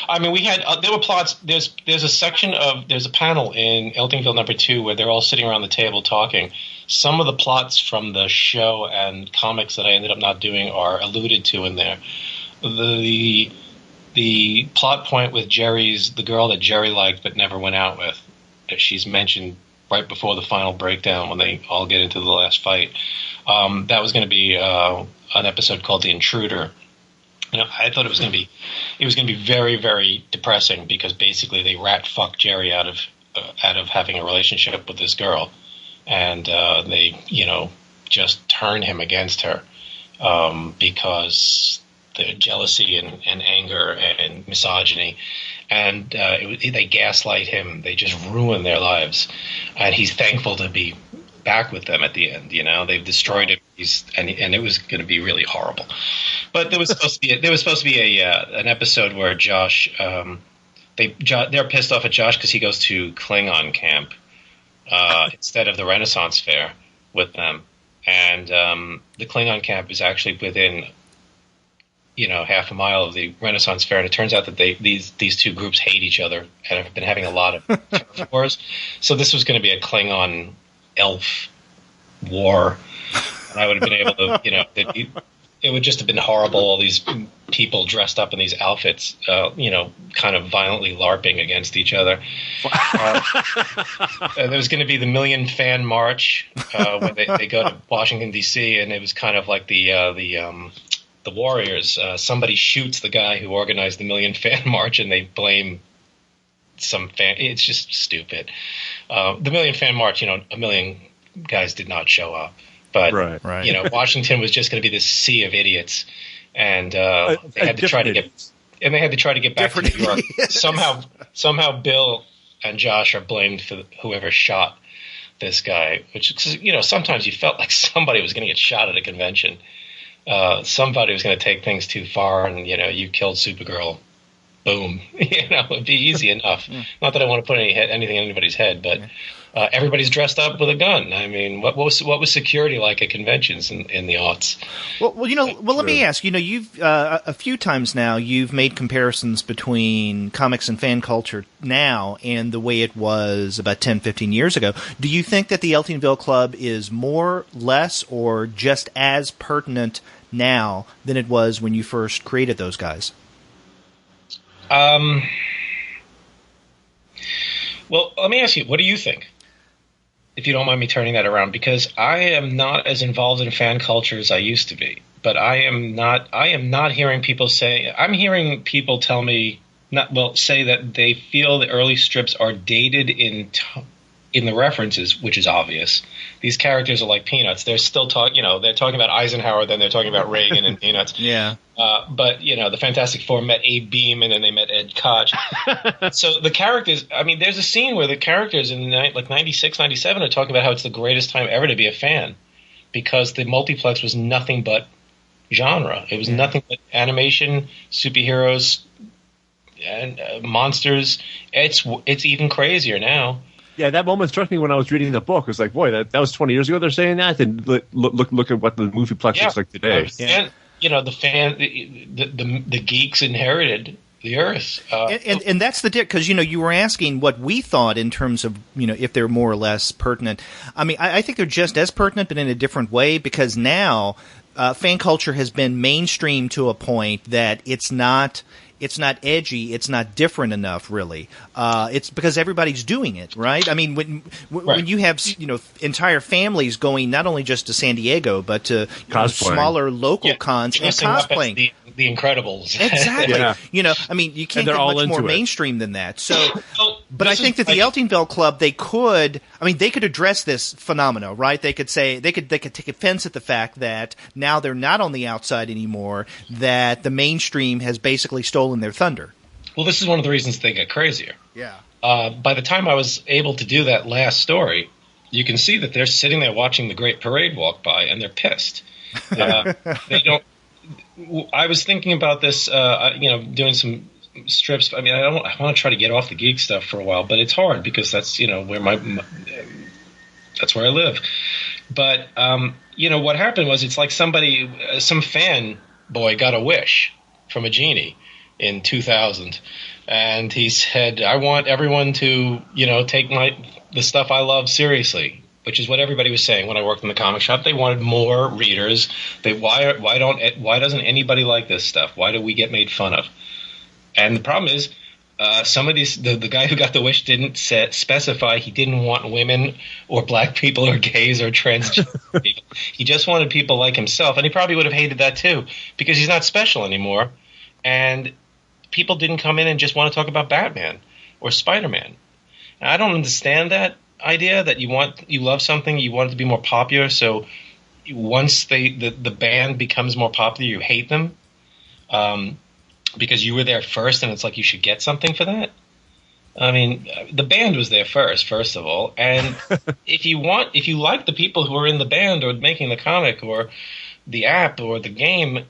Speaker 3: I mean, we had there were plots. There's a panel in Eltingville number 2 where they're all sitting around the table talking. Some of the plots from the show and comics that I ended up not doing are alluded to in there. The plot point with the girl that Jerry liked but never went out with, she's mentioned right before the final breakdown when they all get into the last fight. That was going to be an episode called The Intruder. I thought it was going to be very, very depressing because basically they rat fuck Jerry out of having a relationship with this girl, and they just turn him against her because the jealousy and anger and misogyny, and they gaslight him. They just ruin their lives, and he's thankful to be back with them at the end. They've destroyed him. And it was going to be really horrible. But there was supposed to be an episode where Josh, they're pissed off at Josh because he goes to Klingon camp instead of the Renaissance Fair with them, and the Klingon camp is actually within half a mile of the Renaissance Fair, and it turns out that these two groups hate each other and have been having a lot of turf wars. So this was going to be a Klingon elf war, and I would have been able to, it would just have been horrible. All these people dressed up in these outfits, kind of violently LARPing against each other. There was going to be the Million Fan March when they go to Washington D.C., and it was kind of like the Warriors. Somebody shoots the guy who organized the Million Fan March, and they blame some fan. It's just stupid. The Million Fan March, a million guys did not show up, but
Speaker 1: Right.
Speaker 3: Washington was just going to be this sea of idiots, and they had to try to get back to New York. Somehow Bill and Josh are blamed for whoever shot this guy, which, sometimes you felt like somebody was going to get shot at a convention. Somebody was going to take things too far, and you killed Supergirl. Boom. It'd be easy enough. Not that I want to put anything in anybody's head, but everybody's dressed up with a gun. I mean, what was security like at conventions in the aughts?
Speaker 1: Well, let me ask. You've a few times now you've made comparisons between comics and fan culture now and the way it was about 10, 15 years ago. Do you think that the Eltingville Club is more, less, or just as pertinent now than it was when you first created those guys?
Speaker 3: Well, let me ask you, what do you think? If you don't mind me turning that around, because I am not as involved in fan culture as I used to be. But I am not hearing people say. I'm hearing people tell me say that they feel the early strips are dated in the references, which is obvious. These characters are like Peanuts. They're still they're talking about Eisenhower, then they're talking about Reagan and Peanuts.
Speaker 1: Yeah.
Speaker 3: But the Fantastic Four met Abe Beam, and then they met Ed Koch. So the characters. I mean, there's a scene where the characters in 96, 97 are talking about how it's the greatest time ever to be a fan, because the multiplex was nothing but genre. It was nothing but animation, superheroes, and monsters. It's even crazier now.
Speaker 2: Yeah, that moment struck me when I was reading the book. It was like, boy, that was 20 years ago they're saying that. Then look at what the movieplex looks like today.
Speaker 3: And, the geeks inherited the earth.
Speaker 1: And that's the because you were asking what we thought in terms of if they're more or less pertinent. I mean, I think they're just as pertinent, but in a different way, because now fan culture has been mainstream to a point that it's not edgy, it's not different enough, really. It's because everybody's doing it, right? I mean, when you have entire families going not only just to San Diego but to smaller local cons and cosplaying.
Speaker 3: The Incredibles.
Speaker 1: Exactly. I mean, you can't get much more mainstream than that. So, but I think that the Eltingville Club, they could address this phenomena, right? They could say they could take offense at the fact that now they're not on the outside anymore, that the mainstream has basically stolen their thunder.
Speaker 3: Well, this is one of the reasons they get crazier.
Speaker 1: Yeah.
Speaker 3: By the time I was able to do that last story, you can see that they're sitting there watching the Great Parade walk by, and they're pissed. They don't. I was thinking about this, doing some strips. I mean, I want to try to get off the geek stuff for a while, but it's hard because that's where that's where I live. But what happened was, it's like some fan boy got a wish from a genie in 2000, and he said, "I want everyone to take the stuff I love seriously." Which is what everybody was saying when I worked in the comic shop. They wanted more readers. Why doesn't anybody like this stuff? Why do we get made fun of? And the problem is, some of these the guy who got the wish didn't specify he didn't want women or black people or gays or transgender people. He just wanted people like himself, and he probably would have hated that too, because he's not special anymore. And people didn't come in and just want to talk about Batman or Spider-Man. Now, I don't understand that idea that you love something, you want it to be more popular, so once the band becomes more popular, you hate them because you were there first, and it's like you should get something for that. I mean, the band was there first of all, and if you like the people who are in the band or making the comic or the app or the game,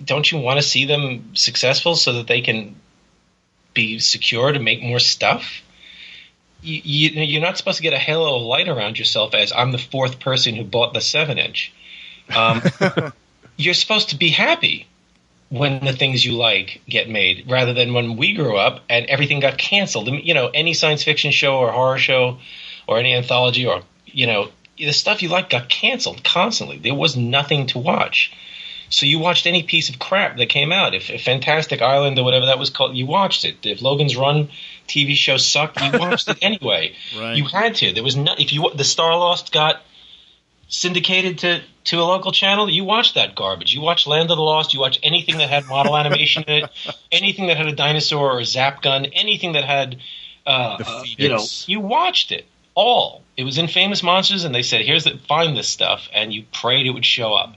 Speaker 3: don't you want to see them successful so that they can be secure to make more stuff? You're not supposed to get a halo of light around yourself as I'm the fourth person who bought the 7-inch. You're supposed to be happy when the things you like get made, rather than when we grew up and everything got canceled. Any science fiction show or horror show or any anthology or the stuff you like got canceled constantly. There was nothing to watch. So you watched any piece of crap that came out. If Fantastic Island or whatever that was called, you watched it. If Logan's Run TV show sucked, you watched it anyway.
Speaker 1: Right.
Speaker 3: You had to. There was no. The Star Lost got syndicated to a local channel, you watch that garbage. You watch Land of the Lost. You watch anything that had model animation in it, anything that had a dinosaur or a zap gun, anything that had, you watched it all. It was in Famous Monsters, and they said, find this stuff, and you prayed it would show up.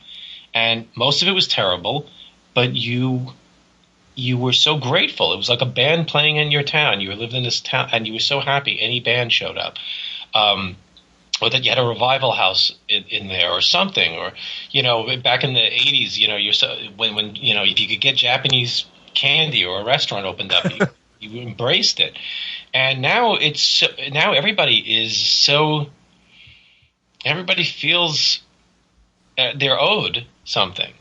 Speaker 3: And most of it was terrible, but you were so grateful. It was like a band playing in your town. You lived in this town, and you were so happy any band showed up. Or that you had a revival house in there or something. Or, back in the 80s, when if you could get Japanese candy or a restaurant opened up, you embraced it. And now everybody feels they're owed something.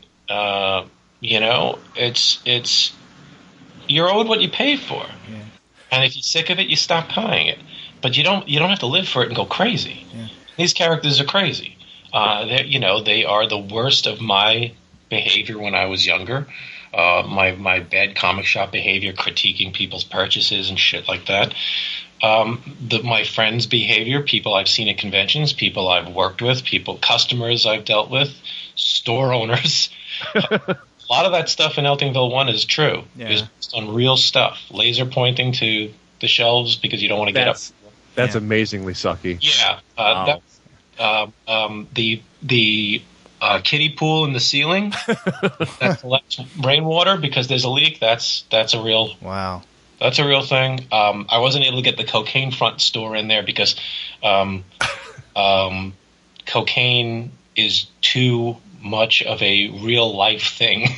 Speaker 3: It's you're owed what you pay for. Yeah. And if you're sick of it, you stop buying it. But you don't have to live for it and go crazy. Yeah. These characters are crazy. They are the worst of my behavior when I was younger. My bad comic shop behavior, critiquing people's purchases and shit like that. My friends' behavior, people I've seen at conventions, people I've worked with, customers I've dealt with, store owners. A lot of that stuff in Eltingville 1 is true. Yeah. It's based on real stuff. Laser pointing to the shelves because you don't want to get up.
Speaker 2: That's amazingly sucky.
Speaker 3: Yeah. Wow. The kiddie pool in the ceiling that collects rainwater because there's a leak. That's a real That's a real thing. I wasn't able to get the cocaine front store in there because cocaine is too much of a real life thing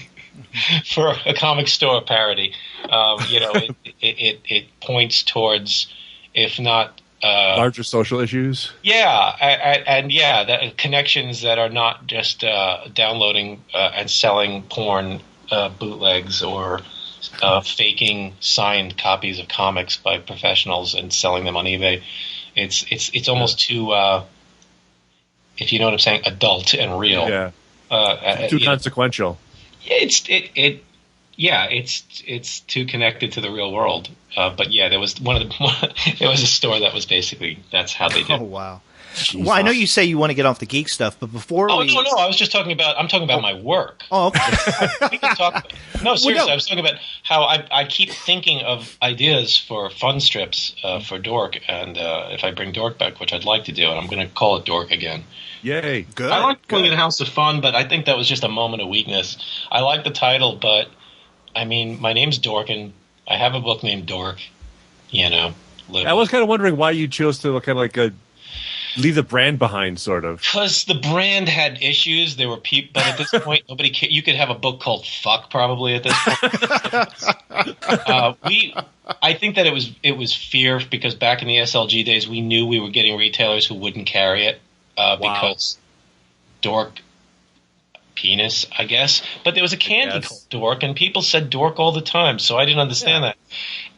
Speaker 3: for a comic store parody. It points towards, if not
Speaker 2: larger social issues.
Speaker 3: Yeah, that connections that are not just downloading and selling porn bootlegs or faking signed copies of comics by professionals and selling them on eBay. It's almost too, if you know what I'm saying, adult and real.
Speaker 2: Yeah, too consequential.
Speaker 3: It's too connected to the real world. But yeah, there was there was a store that was basically that's how they did.
Speaker 1: Oh wow. Jesus. Well, I know you say you want to get off the geek stuff, but before
Speaker 3: no, I was just talking about my work.
Speaker 1: Oh, okay.
Speaker 3: We can talk. No, seriously, I was talking about how I keep thinking of ideas for fun strips for Dork, and if I bring Dork back, which I'd like to do, and I'm going to call it Dork again.
Speaker 2: Yay!
Speaker 1: Good.
Speaker 3: I like calling it House of Fun, but I think that was just a moment of weakness. I like the title, but I mean, my name's Dorkin. I have a book named Dork.
Speaker 2: I was kind of wondering why you chose to kind of like leave the brand behind, sort of.
Speaker 3: Because the brand had issues. There were people, but at this point, nobody. You could have a book called "Fuck" probably at this point. I think that it was fear because back in the SLG days, we knew we were getting retailers who wouldn't carry it because Dork. Penis, I guess, but there was a candy called Dork, and people said Dork all the time, so I didn't understand that.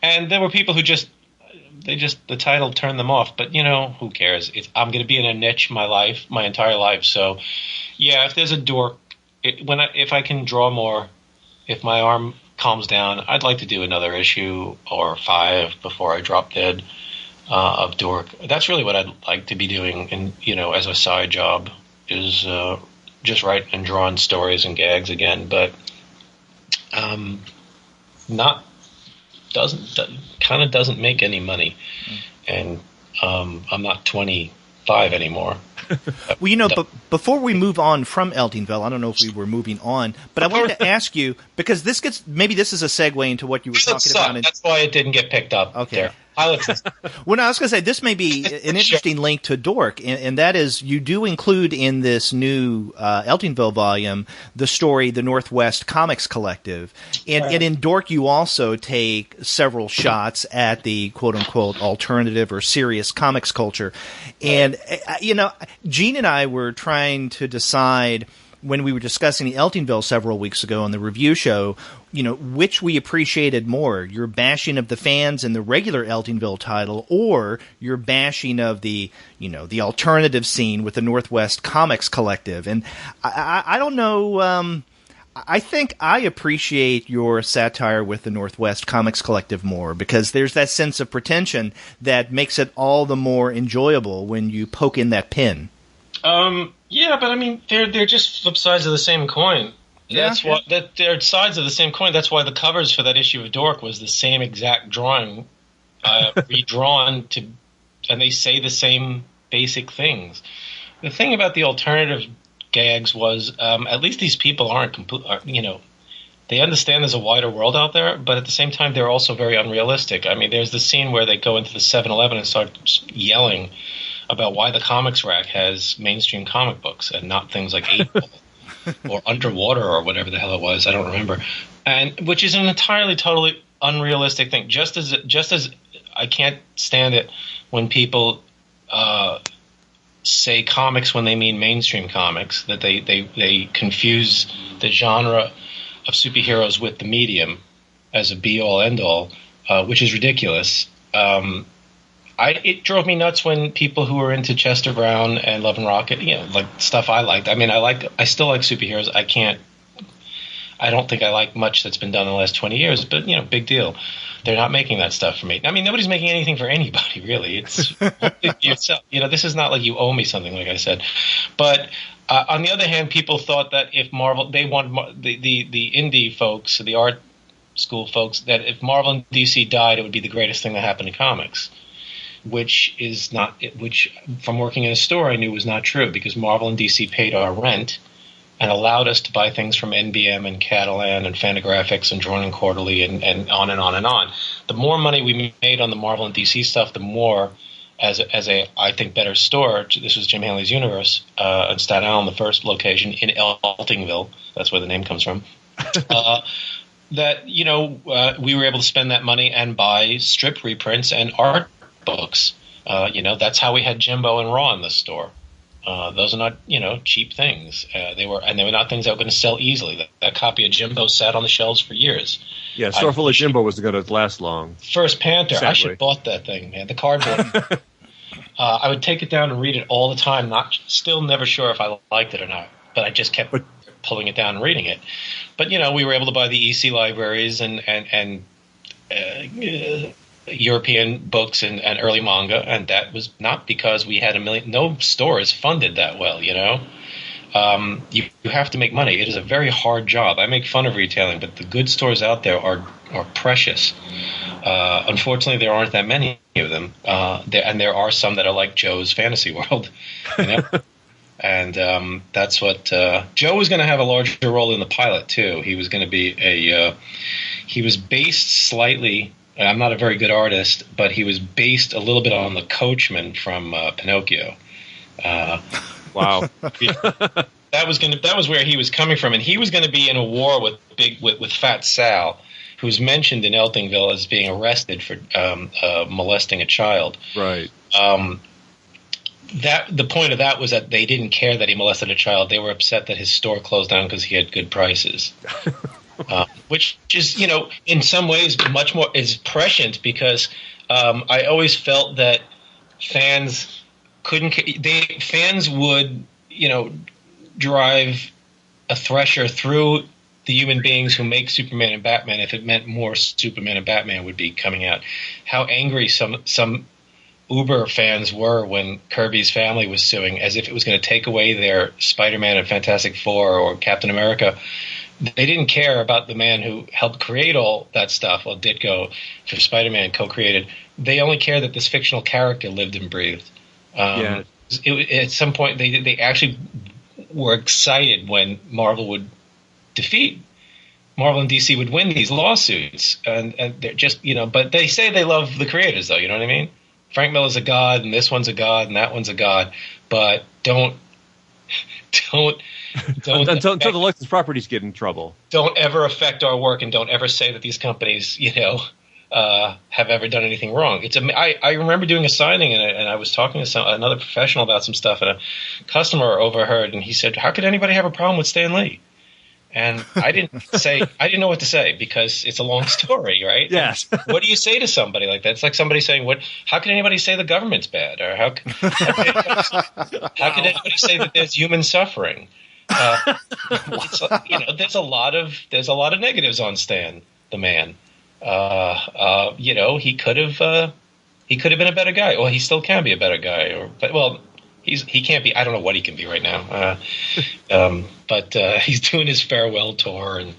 Speaker 3: And there were people who the title turned them off. But who cares? I'm going to be in a niche my entire life. So, yeah, if there's a Dork, if I can draw more, if my arm calms down, I'd like to do another issue or 5 before I drop dead of Dork. That's really what I'd like to be doing, and as a side job is. Just write and drawing stories and gags again, but doesn't make any money, and I'm not 25 anymore.
Speaker 1: Well, but before we move on from Eltingville, I don't know if we were moving on, but I wanted to ask you because this is a segue into what you were talking about.
Speaker 3: That's why it didn't get picked up.
Speaker 1: Okay.
Speaker 3: There.
Speaker 1: Well, no, I was going to say this may be an interesting link to Dork, and that is you do include in this new Eltingville volume the story The Northwest Comics Collective, and in Dork you also take several shots at the quote-unquote alternative or serious comics culture. And, Gene and I were trying to decide when we were discussing the Eltingville several weeks ago on the review show, which we appreciated more, your bashing of the fans in the regular Eltingville title or your bashing of the alternative scene with the Northwest Comics Collective. And I don't know, I think I appreciate your satire with the Northwest Comics Collective more because there's that sense of pretension that makes it all the more enjoyable when you poke in that pin.
Speaker 3: Yeah, but I mean, they're just flip sides of the same coin. That's why that they're sides of the same coin. That's why the covers for that issue of Dork was the same exact drawing, redrawn to, and they say the same basic things. The thing about the alternative gags was, at least these people aren't they understand there's a wider world out there, but at the same time, they're also very unrealistic. I mean, there's the scene where they go into the 7-Eleven and start yelling about why the comics rack has mainstream comic books and not things like 8-Ball or Underwater or whatever the hell it was. I don't remember. And which is an entirely, totally unrealistic thing. Just as I can't stand it when people say comics when they mean mainstream comics, that they confuse the genre of superheroes with the medium as a be-all, end-all, which is ridiculous. It drove me nuts when people who were into Chester Brown and Love and Rocket, like stuff I liked. I mean, I still like superheroes. I don't think I like much that's been done in the last 20 years, but, big deal. They're not making that stuff for me. I mean, nobody's making anything for anybody, really. It's yourself. This is not like you owe me something, like I said. But on the other hand, people thought that if Marvel, they want the indie folks, the art school folks, that if Marvel and DC died, it would be the greatest thing that happened in comics. Which from working in a store I knew was not true, because Marvel and DC paid our rent and allowed us to buy things from NBM and Catalan and Fantagraphics and Drawn and Quarterly and on and on and on. The more money we made on the Marvel and DC stuff, the more, as a I think better store. This was Jim Hanley's Universe in Staten Island, the first location in Eltingville. That's where the name comes from. That we were able to spend that money and buy strip reprints and art books. That's how we had Jimbo and Raw in the store. Those are not, cheap things. They were not things that were going to sell easily. That copy of Jimbo sat on the shelves for years.
Speaker 2: Yeah, a store full of Jimbo was going to last long.
Speaker 3: First Panther.
Speaker 2: Sadly.
Speaker 3: I should have bought that thing, man. The cardboard. I would take it down and read it all the time. Still never sure if I liked it or not, but I just kept pulling it down and reading it. But we were able to buy the EC libraries and European books and early manga, and that was not because we had no stores funded that well. You have to make money. It is a very hard job. I make fun of retailing, but the good stores out there are precious. Unfortunately, there aren't that many of them, and there are some that are like Joe's Fantasy World. And that's what Joe was going to have a larger role in the pilot too. He was going to be he was based slightly. I'm not a very good artist, but he was based a little bit on the coachman from Pinocchio.
Speaker 2: Wow.
Speaker 3: That was where he was coming from, and he was going to be in a war with Fat Sal, who's mentioned in Eltingville as being arrested for molesting a child.
Speaker 2: Right.
Speaker 3: The point of that was that they didn't care that he molested a child. They were upset that his store closed down because he had good prices. Which is, in some ways much more is prescient, because I always felt that fans would, drive a thresher through the human beings who make Superman and Batman if it meant more Superman and Batman would be coming out. How angry some Uber fans were when Kirby's family was suing, as if it was going to take away their Spider-Man and Fantastic Four or Captain America. They didn't care about the man who helped create all that stuff. Well, Ditko for Spider-Man co-created. They only cared that this fictional character lived and breathed. At some point, they actually were excited when Marvel and DC would win these lawsuits, and they're just But they say they love the creators, though. You know what I mean? Frank Miller's a god, and this one's a god, and that one's a god. But don't
Speaker 2: until the licensed properties get in trouble. Don't
Speaker 3: ever affect our work, and don't ever say that these companies, have ever done anything wrong. I remember doing a signing, and I was talking to another professional about some stuff, and a customer overheard, and he said, "How could anybody have a problem with Stan Lee?" And I didn't know what to say, because it's a long story, right?
Speaker 2: Yes.
Speaker 3: What do you say to somebody like that? It's like somebody saying, how can anybody say the government's bad? Or how can anybody say that there's human suffering? There's a lot of negatives on Stan, the man. He could have been a better guy. Well, he still can be a better guy. he can't be. I don't know what he can be right now. But he's doing his farewell tour, and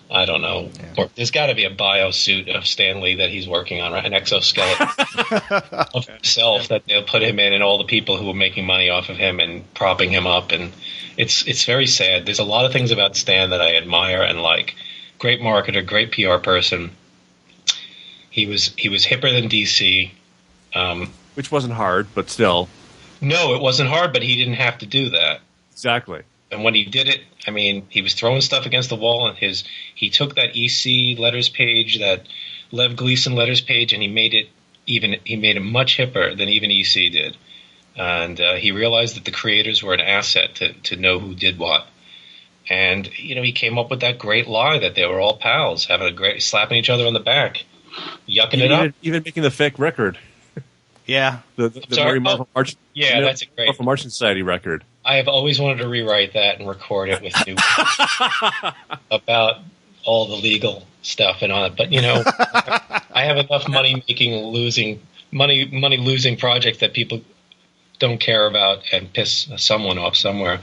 Speaker 3: I don't know. Yeah. There's got to be a biosuit of Stan Lee that he's working on, right? An exoskeleton of himself that they'll put him in, and all the people who are making money off of him and propping him up, and it's very sad. There's a lot of things about Stan that I admire and like. Great marketer, great PR person. He was hipper than DC,
Speaker 2: which wasn't hard, but still.
Speaker 3: No, it wasn't hard, but he didn't have to do that.
Speaker 2: Exactly.
Speaker 3: And when he did it, I mean, he was throwing stuff against the wall, and he took that EC letters page, that Lev Gleason letters page, and he made it much hipper than even EC did. And he realized that the creators were an asset to know who did what. And he came up with that great lie that they were all pals, having a great slapping each other on the back, yucking it up,
Speaker 2: even making the fake record.
Speaker 1: Yeah,
Speaker 2: the Mary Marvel March.
Speaker 3: Yeah, that's a great
Speaker 2: Marvel March Society record.
Speaker 3: I have always wanted to rewrite that and record it with new about all the legal stuff and all that. But I have enough money losing projects that people don't care about and piss someone off somewhere.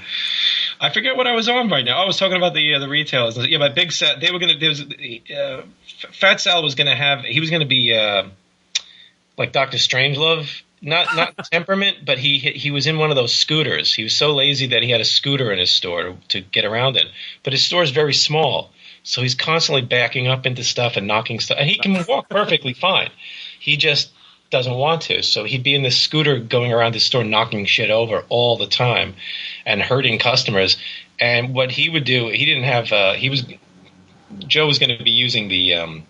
Speaker 3: I forget what I was on right now. I was talking about the retailers. Yeah, but Big Sal. They were going to. Fat Sal was going to have. He was going to be like Dr. Strangelove, not temperament, but he was in one of those scooters. He was so lazy that he had a scooter in his store to get around in. But his store is very small, so he's constantly backing up into stuff and knocking stuff. And he can walk perfectly fine. He just doesn't want to. So he'd be in this scooter going around his store knocking shit over all the time and hurting customers. And what he would do, he didn't have Joe was going to be using the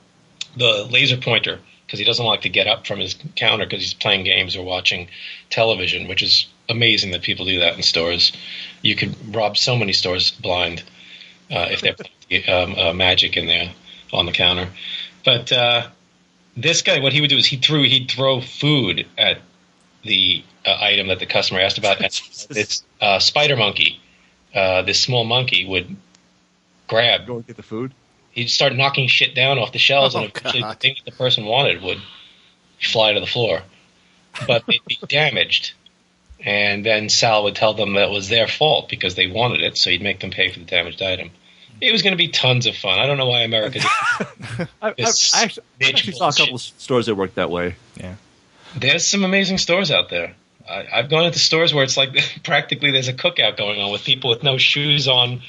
Speaker 3: laser pointer because he doesn't like to get up from his counter because he's playing games or watching television, which is amazing that people do that in stores. You could rob so many stores blind if they have magic in there on the counter. But this guy, what he would do is he'd throw food at the item that the customer asked about. This spider monkey, this small monkey, would grab.
Speaker 2: Go and get the food?
Speaker 3: He'd start knocking shit down off the shelves, and eventually the thing that the person wanted would fly to the floor. But they'd be damaged. And then Sal would tell them that it was their fault because they wanted it, so he'd make them pay for the damaged item. It was going to be tons of fun. I don't know why America did
Speaker 2: I actually saw a couple of stores that worked that way.
Speaker 1: Yeah,
Speaker 3: there's some amazing stores out there. I've gone into stores where it's like practically there's a cookout going on with people with no shoes on,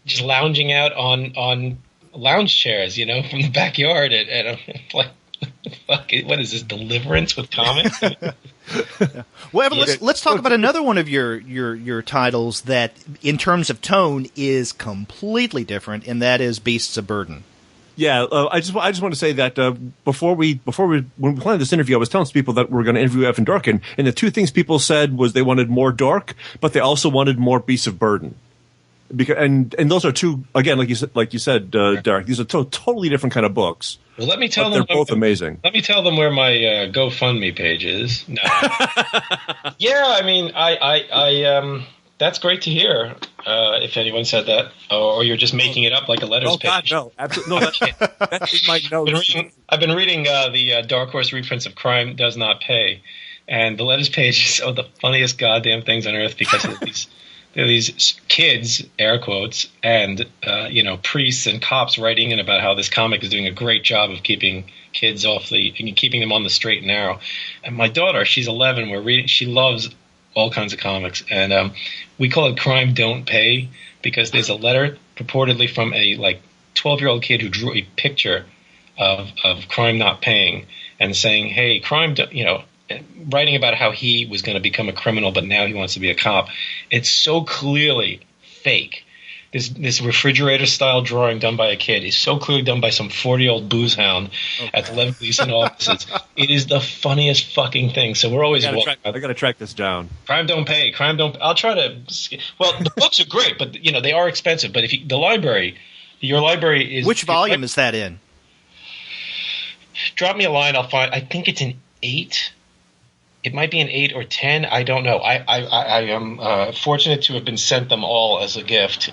Speaker 3: just lounging out on lounge chairs, from the backyard. And I'm like, fuck, what is this, Deliverance with comics?
Speaker 1: Well, Evan, let's talk about another one of your titles that, in terms of tone, is completely different, and that is Beasts of Burden.
Speaker 2: Yeah, I just want to say that when we planned this interview, I was telling some people that we're going to interview Evan Dorkin, and the two things people said was they wanted more Dork, but they also wanted more Beasts of Burden. Because and those are two, again, like you said, Derek. These are totally different kind of books.
Speaker 3: Well, let me tell them
Speaker 2: they're both amazing.
Speaker 3: Let me tell them where my GoFundMe page is. No. Yeah, I mean, I that's great to hear. If anyone said that, or you're just making it up like a letters page.
Speaker 2: God, no, absolutely. No, that's in my notes.
Speaker 3: I've been reading the Dark Horse reprints of Crime Does Not Pay, and the letters page is the funniest goddamn things on earth because of these. There are these kids, air quotes, and priests and cops writing in about how this comic is doing a great job of keeping kids keeping them on the straight and narrow. And my daughter, she's 11. She loves all kinds of comics, and we call it Crime Don't Pay because there's a letter purportedly from a 12-year-old kid who drew a picture of crime not paying and saying, "Hey, crime, writing about how he was going to become a criminal, but now he wants to be a cop." It's so clearly fake. This refrigerator-style drawing done by a kid is so clearly done by some 40-year-old booze hound at the Lev Gleason offices. It is the funniest fucking thing. So we're always
Speaker 2: I got to track this down.
Speaker 3: Crime Don't Pay. Crime Don't. I'll try to. Well, the books are great, but they are expensive. But if your library is.
Speaker 1: Which volume is that in?
Speaker 3: Drop me a line. I'll find. I think it's an 8. It might be an 8 or 10. I don't know. I am fortunate to have been sent them all as a gift.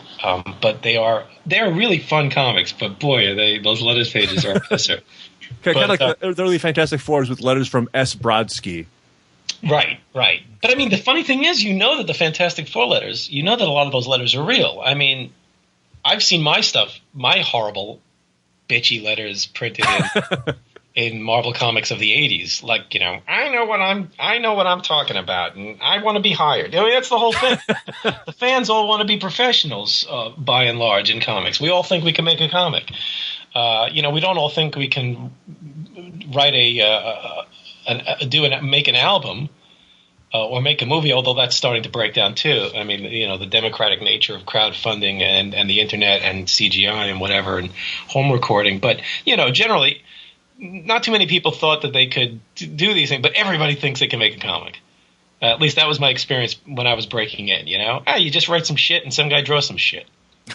Speaker 3: But they're really fun comics. But boy, those letters pages are a pisser.
Speaker 2: Kind of like the early Fantastic Fours with letters from S. Brodsky.
Speaker 3: Right. But I mean, the funny thing is, that the Fantastic Four letters, that a lot of those letters are real. I mean, I've seen my stuff, my horrible, bitchy letters printed in Marvel Comics of the '80s. Like, I know what I'm talking about, and I want to be hired. I mean, that's the whole thing. The fans all want to be professionals, by and large, in comics. We all think we can make a comic. We don't all think we can write make an album or make a movie, although that's starting to break down too. I mean, the democratic nature of crowdfunding and the internet and CGI and whatever and home recording. But, generally, not too many people thought that they could do these things, but everybody thinks they can make a comic. At least that was my experience when I was breaking in, you just write some shit and some guy draws some shit. You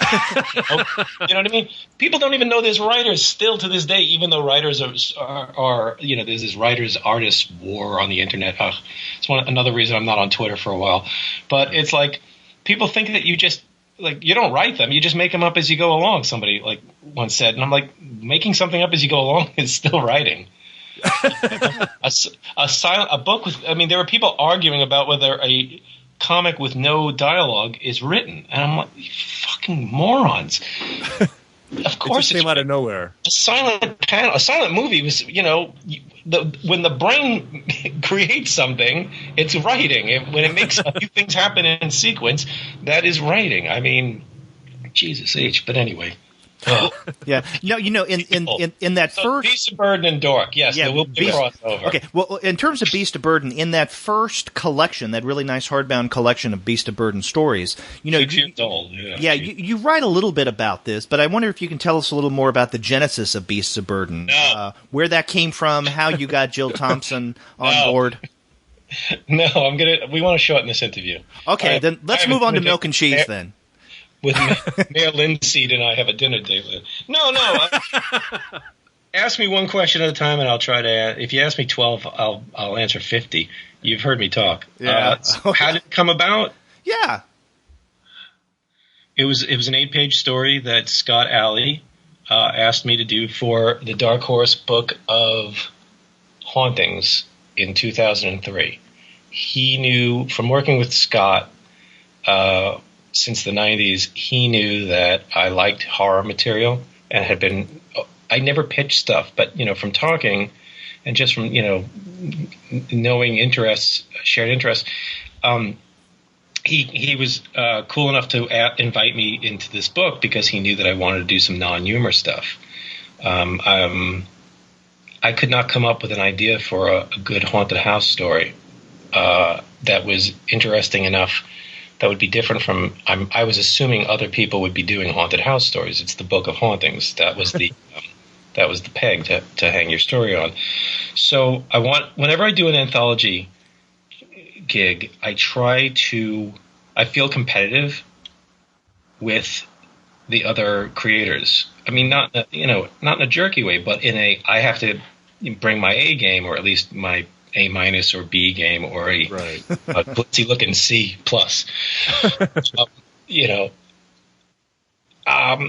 Speaker 3: know what I mean? People don't even know there's writers still to this day, even though writers are there's this writers artist war on the internet. It's another reason I'm not on Twitter for a while. But it's like people think that you just you don't write them, you just make them up as you go along. Somebody once said, and I'm like, making something up as you go along is still writing. A book with, there were people arguing about whether a comic with no dialogue is written, and I'm like, you fucking morons. Of course,
Speaker 4: it just came out of nowhere.
Speaker 3: A silent movie was, when the brain creates something, it's writing. When it makes a few things happen in sequence, that is writing. I mean, Jesus H. But anyway.
Speaker 1: Yeah. No, in that first
Speaker 3: Beast of Burden and Dork, yes, there will be a crossover.
Speaker 1: Okay. Well, in terms of Beast of Burden, in that first collection, that really nice hardbound collection of Beast of Burden stories,
Speaker 3: 6 years old. Yeah.
Speaker 1: You write a little bit about this, but I wonder if you can tell us a little more about the genesis of Beasts of Burden, where that came from, how you got Jill Thompson on board.
Speaker 3: No, we want to shorten this interview.
Speaker 1: Okay, then let's move on to Milk and Cheese then.
Speaker 3: With Mayor Linseed and I have a dinner date with. No. Ask me one question at a time, and I'll try to. If you ask me 12, I'll answer 50. You've heard me talk.
Speaker 1: Yeah.
Speaker 3: How did it come about?
Speaker 1: Yeah.
Speaker 3: It was an 8-page story that Scott Alley asked me to do for the Dark Horse book of Hauntings in 2003. He knew from working with Scott. Since the 90s, he knew that I liked horror material and I never pitched stuff, but, from talking and just from, knowing interests, shared interests, he was cool enough to invite me into this book because he knew that I wanted to do some non-humor stuff. I could not come up with an idea for a good haunted house story that was interesting enough. That would be different from. I was assuming other people would be doing haunted house stories. It's the Book of Hauntings. That was the peg to hang your story on. So whenever I do an anthology gig, I feel competitive with the other creators. I mean, not in a jerky way, but I have to bring my A game, or at least my A- or B game, or a glitzy looking C+.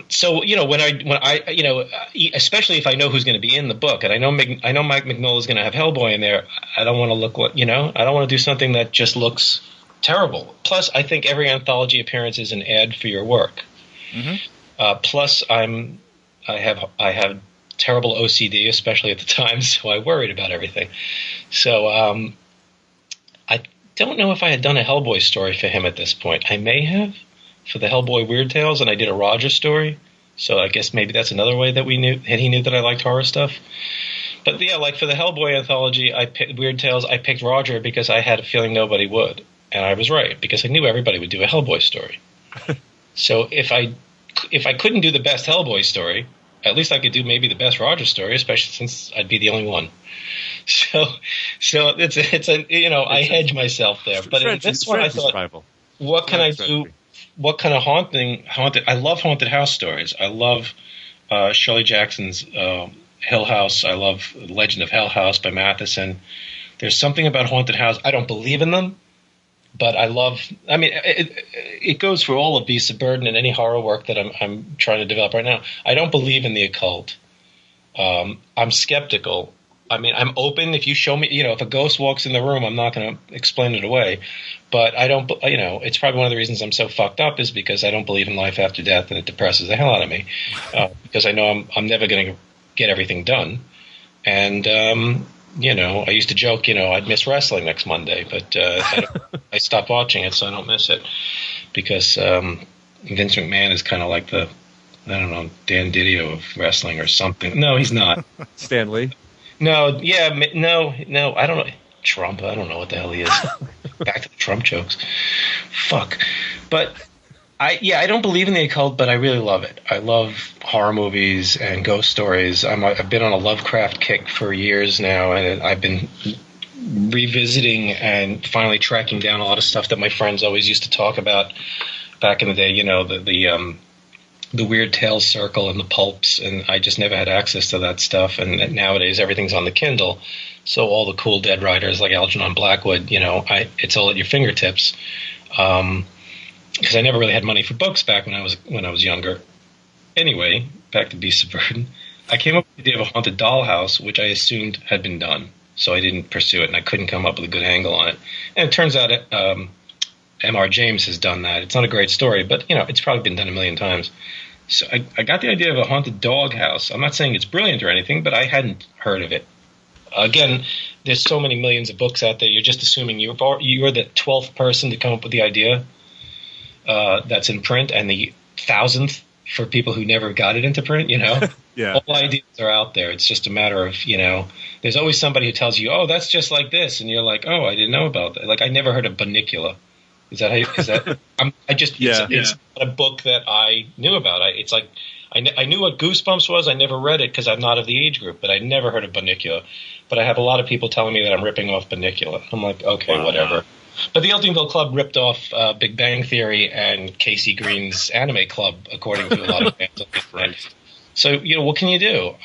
Speaker 3: So when I especially if I know who's going to be in the book, and I know Mike Mignola is going to have Hellboy in there, I don't want to look I don't want to do something that just looks terrible. Plus, I think every anthology appearance is an ad for your work. Mm-hmm. Plus, I have terrible OCD, especially at the time, so I worried about everything. So I don't know if I had done a Hellboy story for him at this point. I may have for the Hellboy Weird Tales, and I did a Roger story. So I guess maybe that's another way that he knew that I liked horror stuff. But yeah, for the Hellboy anthology, Weird Tales, I picked Roger because I had a feeling nobody would, and I was right because I knew everybody would do a Hellboy story. So if I couldn't do the best Hellboy story, at least I could do maybe the best Roger story, especially since I'd be the only one. So it's I hedge myself there. But in this one, I thought, what can I do? What kind of haunted? I love haunted house stories. I love Shirley Jackson's Hill House. I love Legend of Hell House by Matheson. There's something about haunted house. I don't believe in them, but I love. I mean, it goes for all of Beasts of Burden and any horror work that I'm trying to develop right now. I don't believe in the occult. I'm skeptical. I mean, I'm open. If you show me, if a ghost walks in the room, I'm not going to explain it away. But I don't, it's probably one of the reasons I'm so fucked up is because I don't believe in life after death, and it depresses the hell out of me. Because I know I'm never going to get everything done. And, I used to joke, I'd miss wrestling next Monday, but I stopped watching it, so I don't miss it. Because Vince McMahon is kind of like the, I don't know, Dan Didio of wrestling or something. No, he's not.
Speaker 2: Stanley.
Speaker 3: No, I don't know. Trump, I don't know what the hell he is. Back to the Trump jokes. Fuck. But I don't believe in the occult, but I really love it. I love horror movies and ghost stories. I've been on a Lovecraft kick for years now, and I've been revisiting and finally tracking down a lot of stuff that my friends always used to talk about back in the day. The Weird Tales Circle and the pulps, and I just never had access to that stuff. And nowadays everything's on the Kindle, so all the cool dead writers like Algernon Blackwood, it's all at your fingertips. Because I never really had money for books back when I was younger. Anyway, back to Beasts of Burden. I came up with the idea of a haunted dollhouse, which I assumed had been done, so I didn't pursue it, and I couldn't come up with a good angle on it. And it turns out M.R. James has done that. It's not a great story, but it's probably been done a million times. So I got the idea of a haunted doghouse. I'm not saying it's brilliant or anything, but I hadn't heard of it. Again, there's so many millions of books out there. You're just assuming you're the 12th person to come up with the idea that's in print, and the 1,000th for people who never got it into print.
Speaker 2: Yeah.
Speaker 3: All ideas are out there. It's just a matter of there's always somebody who tells you, oh, that's just like this, and you're like, oh, I didn't know about that. Like, I never heard of Bunnicula. Is that? It's not a book that I knew about. It's like I knew what Goosebumps was. I never read it because I'm not of the age group, but I never heard of Bunnicula. But I have a lot of people telling me that I'm ripping off Bunnicula. I'm like, okay, whatever. But the Eltingville Club ripped off Big Bang Theory and Casey Green's Anime Club, according to a lot of fans. So what can you do?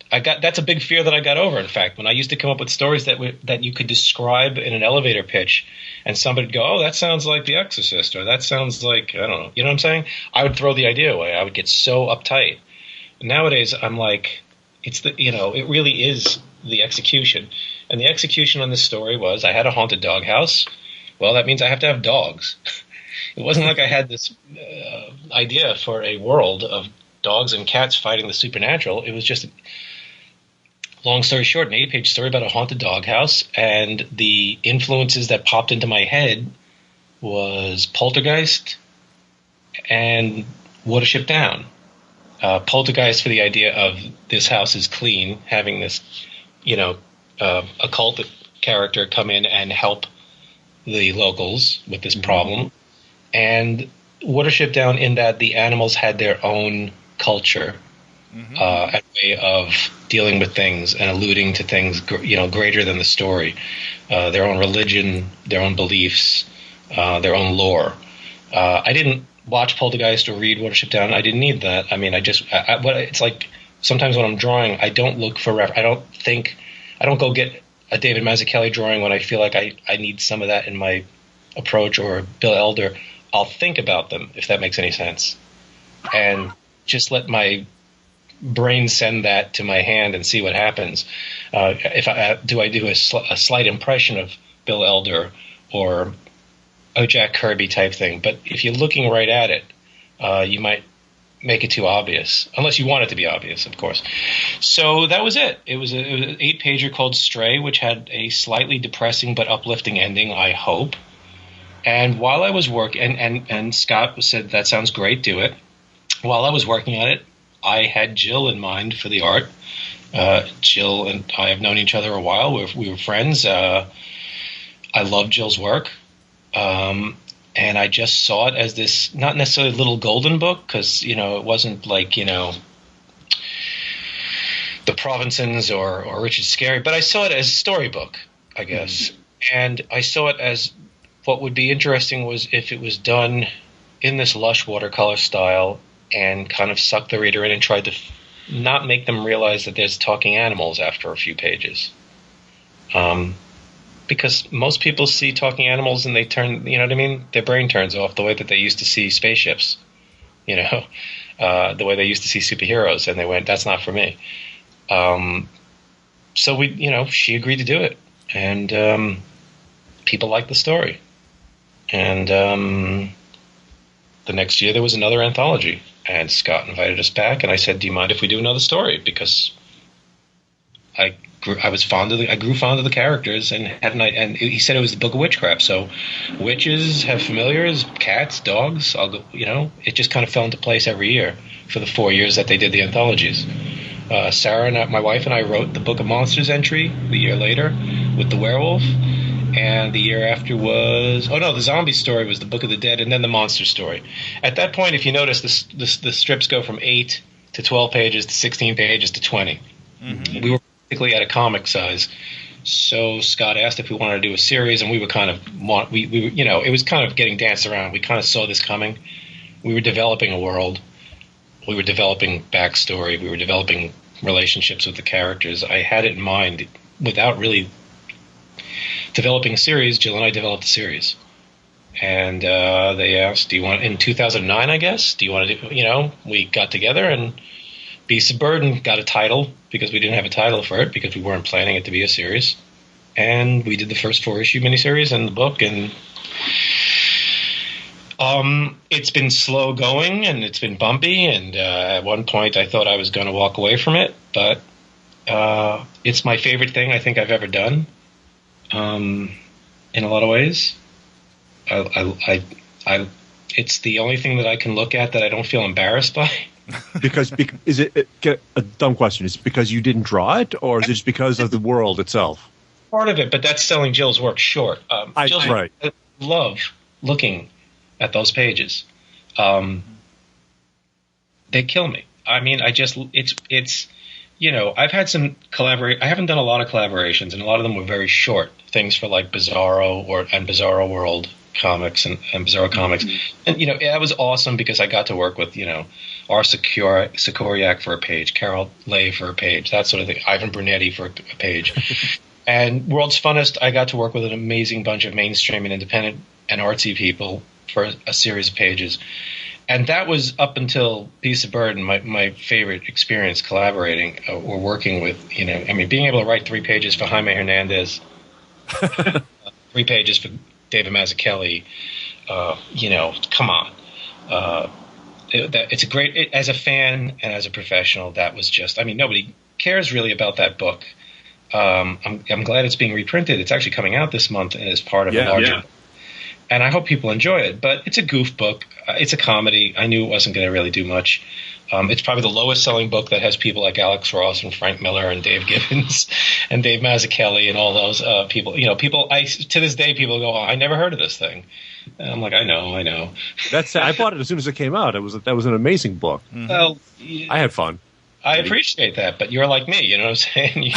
Speaker 3: That's a big fear that I got over. In fact, when I used to come up with stories that you could describe in an elevator pitch, and somebody'd go, "Oh, that sounds like The Exorcist," or "That sounds like I don't know," you know what I'm saying? I would throw the idea away. I would get so uptight. Nowadays, I'm like, it really is the execution, and the execution on this story was I had a haunted doghouse. Well, that means I have to have dogs. It wasn't like I had this idea for a world of dogs and cats fighting the supernatural. It was just. Long story short, an 8-page story about a haunted doghouse, and the influences that popped into my head was Poltergeist and Watership Down. Poltergeist for the idea of this house is clean, having this, occult character come in and help the locals with this problem, and Watership Down in that the animals had their own culture. A way of dealing with things and alluding to things, greater than the story, their own religion, their own beliefs, their own lore. I didn't watch Poltergeist or read Watership Down. I didn't need that. I mean, it's like sometimes when I'm drawing, I don't look for I don't go get a David Mazzucchelli drawing when I feel like I need some of that in my approach, or Bill Elder. I'll think about them, if that makes any sense, and just let my brain send that to my hand and see what happens. If I do a slight impression of Bill Elder or a Jack Kirby type thing, but if you're looking right at it, you might make it too obvious, unless you want it to be obvious, of course. So that was it. It was an 8-pager called Stray, which had a slightly depressing but uplifting ending, I hope. And while I was working, and Scott said, that sounds great, do it. While I was working on it, I had Jill in mind for the art. Jill and I have known each other a while. We were friends. I love Jill's work. And I just saw it as this, not necessarily little golden book, because, it wasn't like, The Provincens or Richard Scarry, but I saw it as a storybook, I guess. And I saw it as what would be interesting was if it was done in this lush watercolor style and kind of suck the reader in and tried to not make them realize that there's talking animals after a few pages. Because most people see talking animals and they turn, you know what I mean? Their brain turns off the way that they used to see spaceships, the way they used to see superheroes, and they went, that's not for me. so she agreed to do it, and people liked the story. And the next year there was another anthology, and Scott invited us back, and I said, "Do you mind if we do another story?" Because I grew fond of the characters, and he said it was the Book of Witchcraft. So witches have familiars, cats, dogs. It just kind of fell into place every year for the 4 years that they did the anthologies. Sarah and my wife and I wrote the Book of Monsters entry the year later with the werewolf, and the year after was the zombie story was the Book of the Dead, and then the monster story. At that point, if you notice, the strips go from 8 to 12 pages to 16 pages to 20. Mm-hmm. We were basically at a comic size. So Scott asked if we wanted to do a series, and we were kind of it was kind of getting danced around. We kind of saw this coming. We were developing a world. We were developing backstory. We were developing relationships with the characters. I had it in mind without really developing a series. Jill and I developed a series, and they asked, "Do you want?" In 2009, I guess. Do you want to do? We got together, and Beasts of Burden got a title because we didn't have a title for it because we weren't planning it to be a series, and we did the first 4-issue miniseries and the book, and it's been slow going and it's been bumpy, and at one point I thought I was going to walk away from it, but it's my favorite thing I think I've ever done. In a lot of ways, it's the only thing that I can look at that I don't feel embarrassed by.
Speaker 2: Because is it a dumb question? Is it because you didn't draw it, or is it just because of the world itself?
Speaker 3: Part of it, but that's selling Jill's work short. I love looking at those pages. They kill me. I mean, it's I've had some I haven't done a lot of collaborations, and a lot of them were very short things for like Bizarro and Bizarro World comics and Bizarro comics. And that was awesome because I got to work with R. Sikoriak for a page, Carol Lay for a page, that sort of thing, Ivan Brunetti for a page. And World's Funnest, I got to work with an amazing bunch of mainstream and independent and artsy people for a series of pages. And that was up until Beasts of Burden, my favorite experience collaborating or working with, being able to write 3 pages for Jaime Hernandez, 3 pages for David Mazzucchelli, come on. It's a great, as a fan and as a professional, that was just, nobody cares really about that book. I'm glad it's being reprinted. It's actually coming out this month and is part of a larger book. And I hope people enjoy it. But it's a goof book. It's a comedy. I knew it wasn't going to really do much. It's probably the lowest selling book that has people like Alex Ross and Frank Miller and Dave Gibbons and Dave Mazzucchelli and all those people. To this day, people go, "Oh, I never heard of this thing." And I'm like, I know.
Speaker 2: I bought it as soon as it came out. That was an amazing book. Mm-hmm. Well, I had fun.
Speaker 3: I appreciate that, but you're like me. You know what I'm saying?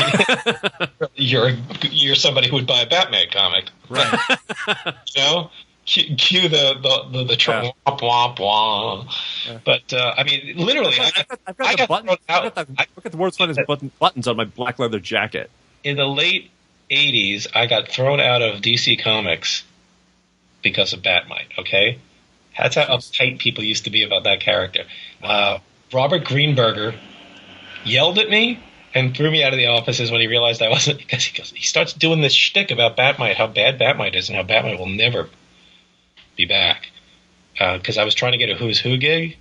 Speaker 3: You're somebody who would buy a Batman comic,
Speaker 2: right?
Speaker 3: Cue the Trump womp womp. Yeah. But literally,
Speaker 2: I've got the buttons. I've got the World's Funniest buttons on my black leather jacket.
Speaker 3: In the late '80s, I got thrown out of DC Comics because of Batmite. Okay, that's how uptight people used to be about that character. Robert Greenberger yelled at me and threw me out of the offices when he realized I wasn't, because he starts doing this shtick about Batmite, how bad Batmite is, and how Batmite will never be back. Because I was trying to get a Who's Who gig,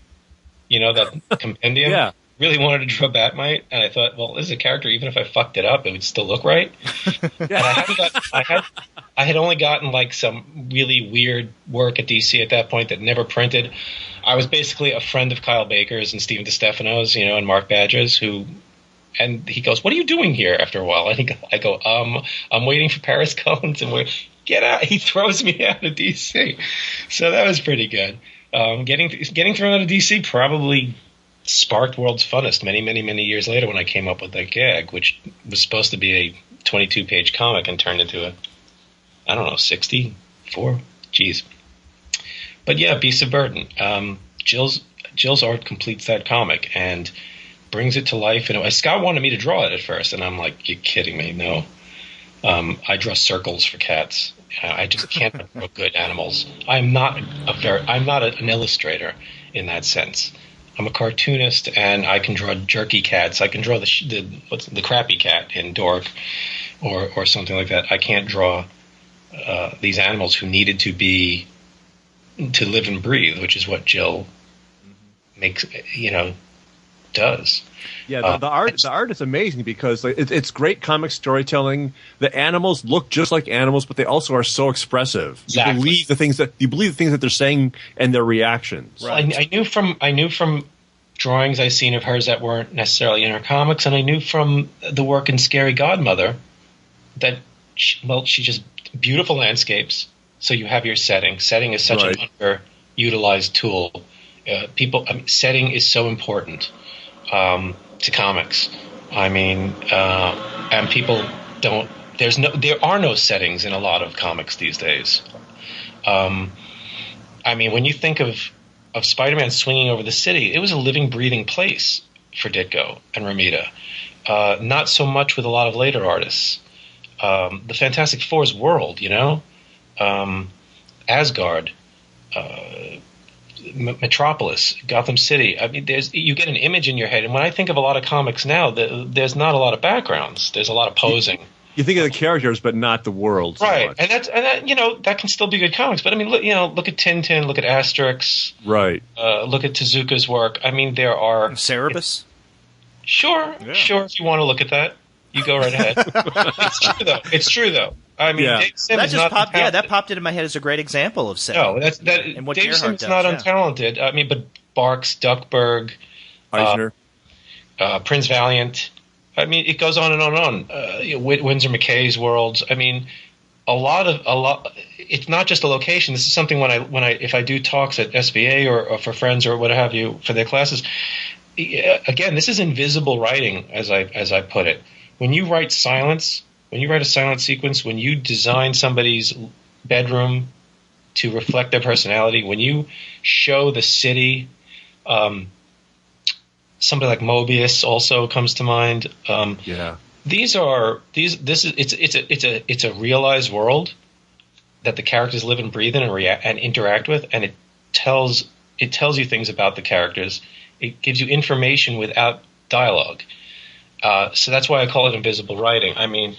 Speaker 3: that compendium. Yeah. Really wanted to draw Batmite, and I thought, well, this is a character. Even if I fucked it up, it would still look right. And I had only gotten like some really weird work at DC at that point that never printed. I was basically a friend of Kyle Baker's and Steven DeStefano's, and Mark Badger's, and he goes, "What are you doing here?" After a while, I go, I'm waiting for Paris Collins, and get out. He throws me out of DC. So that was pretty good. Getting thrown out of DC probably sparked World's Funnest many, many, many years later when I came up with that gag, which was supposed to be a 22-page comic and turned into 64. Jeez. But yeah, Beasts of Burden. Jill's art completes that comic and brings it to life. And Scott wanted me to draw it at first, and I'm like, "You're kidding me? No." I draw circles for cats. I just can't draw good animals. I'm not an illustrator in that sense. I'm a cartoonist, and I can draw jerky cats. I can draw the crappy cat in Dork, or something like that. I can't draw these animals who needed to live and breathe, which is what Jill makes, does.
Speaker 2: Yeah, the art is amazing because it's great comic storytelling. The animals look just like animals, but they also are so expressive.
Speaker 3: Exactly.
Speaker 2: You believe the things that they're saying and their reactions.
Speaker 3: Right. I knew from drawings I've seen of hers that weren't necessarily in her comics, and I knew from the work in Scary Godmother that she just beautiful landscapes. So you have your setting. Setting is such an underutilized tool. Setting is so important to comics. I mean, and people don't. There are no settings in a lot of comics these days. I mean, when you think of Spider-Man swinging over the city, it was a living, breathing place for Ditko and Romita. Not so much with a lot of later artists. The Fantastic Four's world, Asgard, Metropolis, Gotham City. I mean, you get an image in your head, and when I think of a lot of comics now, there's not a lot of backgrounds. There's a lot of posing.
Speaker 2: You think of the characters, but not the world.
Speaker 3: Right, and that can still be good comics. But I mean, look at Tintin, look at Asterix,
Speaker 2: right?
Speaker 3: Look at Tezuka's work. I mean, there are
Speaker 1: Cerebus.
Speaker 3: Sure. If you want to look at that, you go right ahead. It's true though. I mean, Dave Sim is not untalented.
Speaker 1: that popped into my head as a great example of setting.
Speaker 3: No,
Speaker 1: and what
Speaker 3: Dave Sim is
Speaker 1: does,
Speaker 3: not untalented. I mean, but Barks, Duckburg,
Speaker 2: Eisner,
Speaker 3: Prince Valiant. I mean, it goes on and on and on. Windsor McKay's worlds. I mean, a lot. It's not just a location. This is something if I do talks at SVA or for friends or what have you for their classes. Again, this is invisible writing, as I put it. When you write silence, when you write a silent sequence, when you design somebody's bedroom to reflect their personality, when you show the city, somebody like Mobius also comes to mind. It's a realized world that the characters live and breathe in and interact with, and it tells you things about the characters. It gives you information without dialogue. So that's why I call it invisible writing. I mean,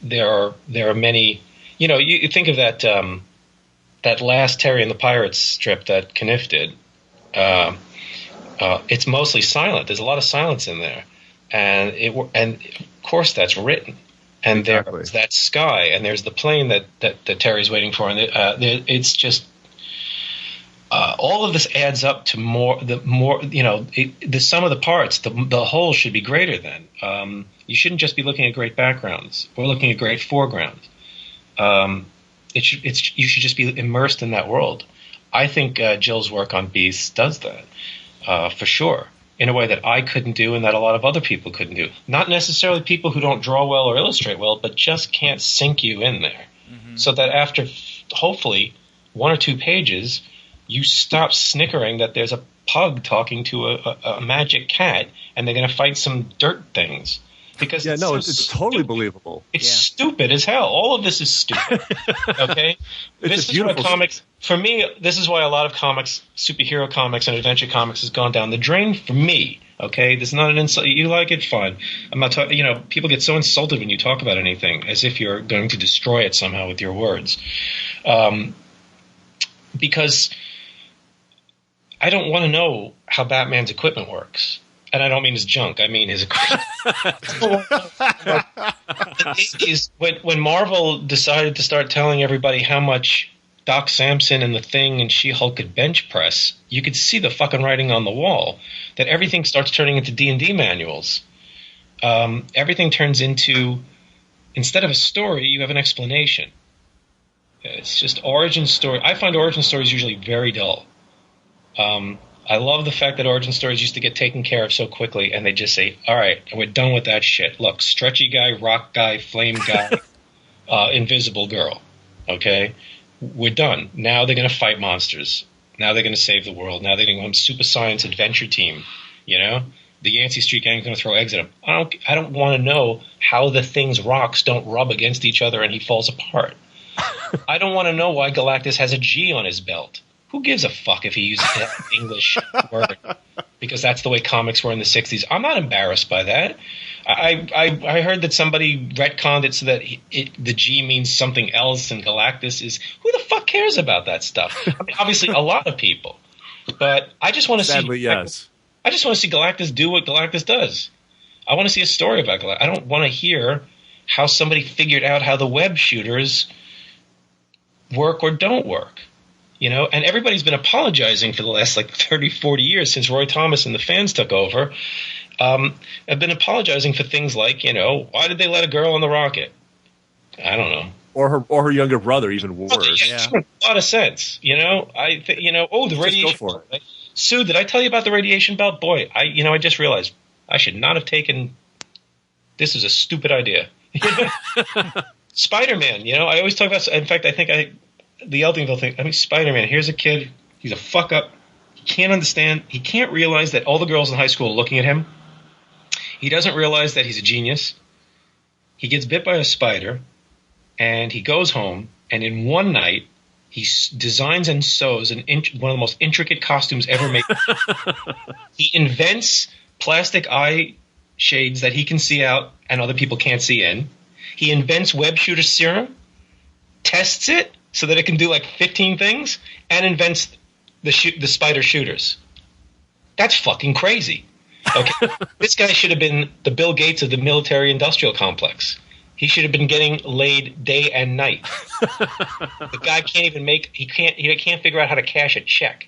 Speaker 3: there are many. You think of that last Terry and the Pirates strip that Kniff did. It's mostly silent. There's a lot of silence in there, and of course that's written. And there's that sky, and there's the plane that Terry's waiting for, and it's just. All of this adds up to the sum of the parts. The whole should be greater than. You shouldn't just be looking at great backgrounds or looking at great foregrounds. You should just be immersed in that world. I think Jill's work on Beasts does that for sure, in a way that I couldn't do and that a lot of other people couldn't do. Not necessarily people who don't draw well or illustrate well, but just can't sink you in there. Mm-hmm. So that after hopefully 1 or 2 pages, you stop snickering that there's a pug talking to a magic cat and they're going to fight some dirt things. Because
Speaker 2: it's totally believable.
Speaker 3: It's stupid as hell. All of this is stupid. Okay? This is why comics, for me, this is why a lot of comics, superhero comics and adventure comics has gone down the drain for me. Okay? This is not an insult. You like it, fine. I'm not talking, people get so insulted when you talk about anything as if you're going to destroy it somehow with your words. Because I don't want to know how Batman's equipment works. And I don't mean his junk. I mean his equipment. When Marvel decided to start telling everybody how much Doc Samson and the Thing and She-Hulk could bench press, you could see the fucking writing on the wall. That everything starts turning into D&D manuals. Everything turns into, instead of a story, you have an explanation. It's just origin story. I find origin stories usually very dull. I love the fact that origin stories used to get taken care of so quickly, and they just say, all right, we're done with that shit. Look, stretchy guy, rock guy, flame guy, invisible girl. Okay? We're done. Now they're going to fight monsters. Now they're going to save the world. Now they're going to become super science adventure team. The Yancey Street Gang is going to throw eggs at him. I don't want to know how the Thing's rocks don't rub against each other and he falls apart. I don't want to know why Galactus has a G on his belt. Who gives a fuck if he uses an English word? Because that's the way comics were in the 60s. I'm not embarrassed by that. I heard that somebody retconned it so that the G means something else and Galactus is... Who the fuck cares about that stuff? I mean, obviously, a lot of people. But I just want to see...
Speaker 4: Sadly, yes.
Speaker 3: I just want to see Galactus do what Galactus does. I want to see a story about Galactus. I don't want to hear how somebody figured out how the web shooters work or don't work. You know, and everybody's been apologizing for the last 30, 40 years since Roy Thomas and the fans took over. Have been apologizing for things like, why did they let a girl on the rocket? I don't know.
Speaker 4: Or her younger brother, even worse.
Speaker 3: It makes a lot of sense. The radiation.
Speaker 4: Just go for it.
Speaker 3: Sue, did I tell you about the radiation belt? Boy, I just realized I should not have taken. This is a stupid idea. Spider-Man. I always talk about. In fact, I think the Eltingville thing. I mean, Spider-Man. Here's a kid. He's a fuck up. He can't understand. He can't realize that all the girls in high school are looking at him. He doesn't realize that he's a genius. He gets bit by a spider, and he goes home. And in one night, he designs and sews one of the most intricate costumes ever made. He invents plastic eye shades that he can see out and other people can't see in. He invents web shooter serum, tests it so that it can do 15 things, and invents the spider shooters. That's fucking crazy. Okay, this guy should have been the Bill Gates of the military-industrial complex. He should have been getting laid day and night. The guy can't even he can't figure out how to cash a check.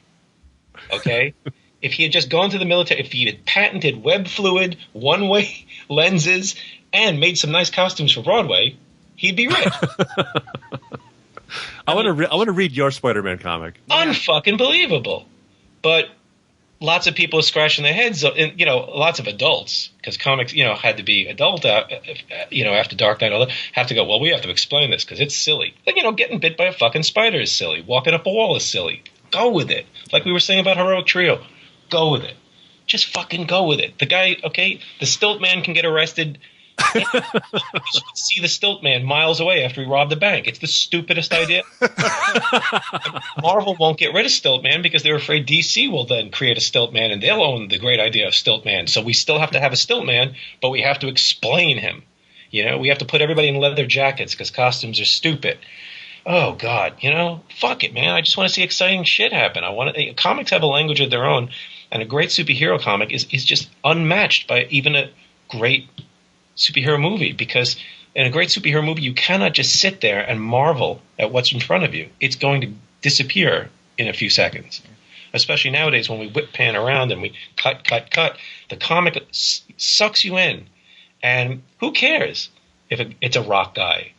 Speaker 3: Okay? If he had just gone to the military, if he had patented web fluid, one-way lenses, and made some nice costumes for Broadway, he'd be rich.
Speaker 4: I want to read your Spider-Man comic.
Speaker 3: Unfucking believable. But lots of people are scratching their heads, and lots of adults, because comics, had to be adult, after Dark Knight, all that, have to go, well, we have to explain this because it's silly. Getting bit by a fucking spider is silly. Walking up a wall is silly. Go with it. Like we were saying about Heroic Trio. Go with it. Just fucking go with it. The guy, the stilt man can get arrested. You can see the stilt man miles away after he robbed the bank. It's the stupidest idea. Marvel won't get rid of stilt man because they're afraid DC will then create a stilt man and they'll own the great idea of stilt man. So we still have to have a stilt man, but we have to explain him. We have to put everybody in leather jackets because costumes are stupid. Oh God, fuck it, man. I just want to see exciting shit happen. Comics have a language of their own, and a great superhero comic is just unmatched by even a great superhero movie, because in a great superhero movie you cannot just sit there and marvel at what's in front of you. It's going to disappear in a few seconds, especially nowadays when we whip pan around and we cut. The comic sucks you in, and who cares if it's a rock guy?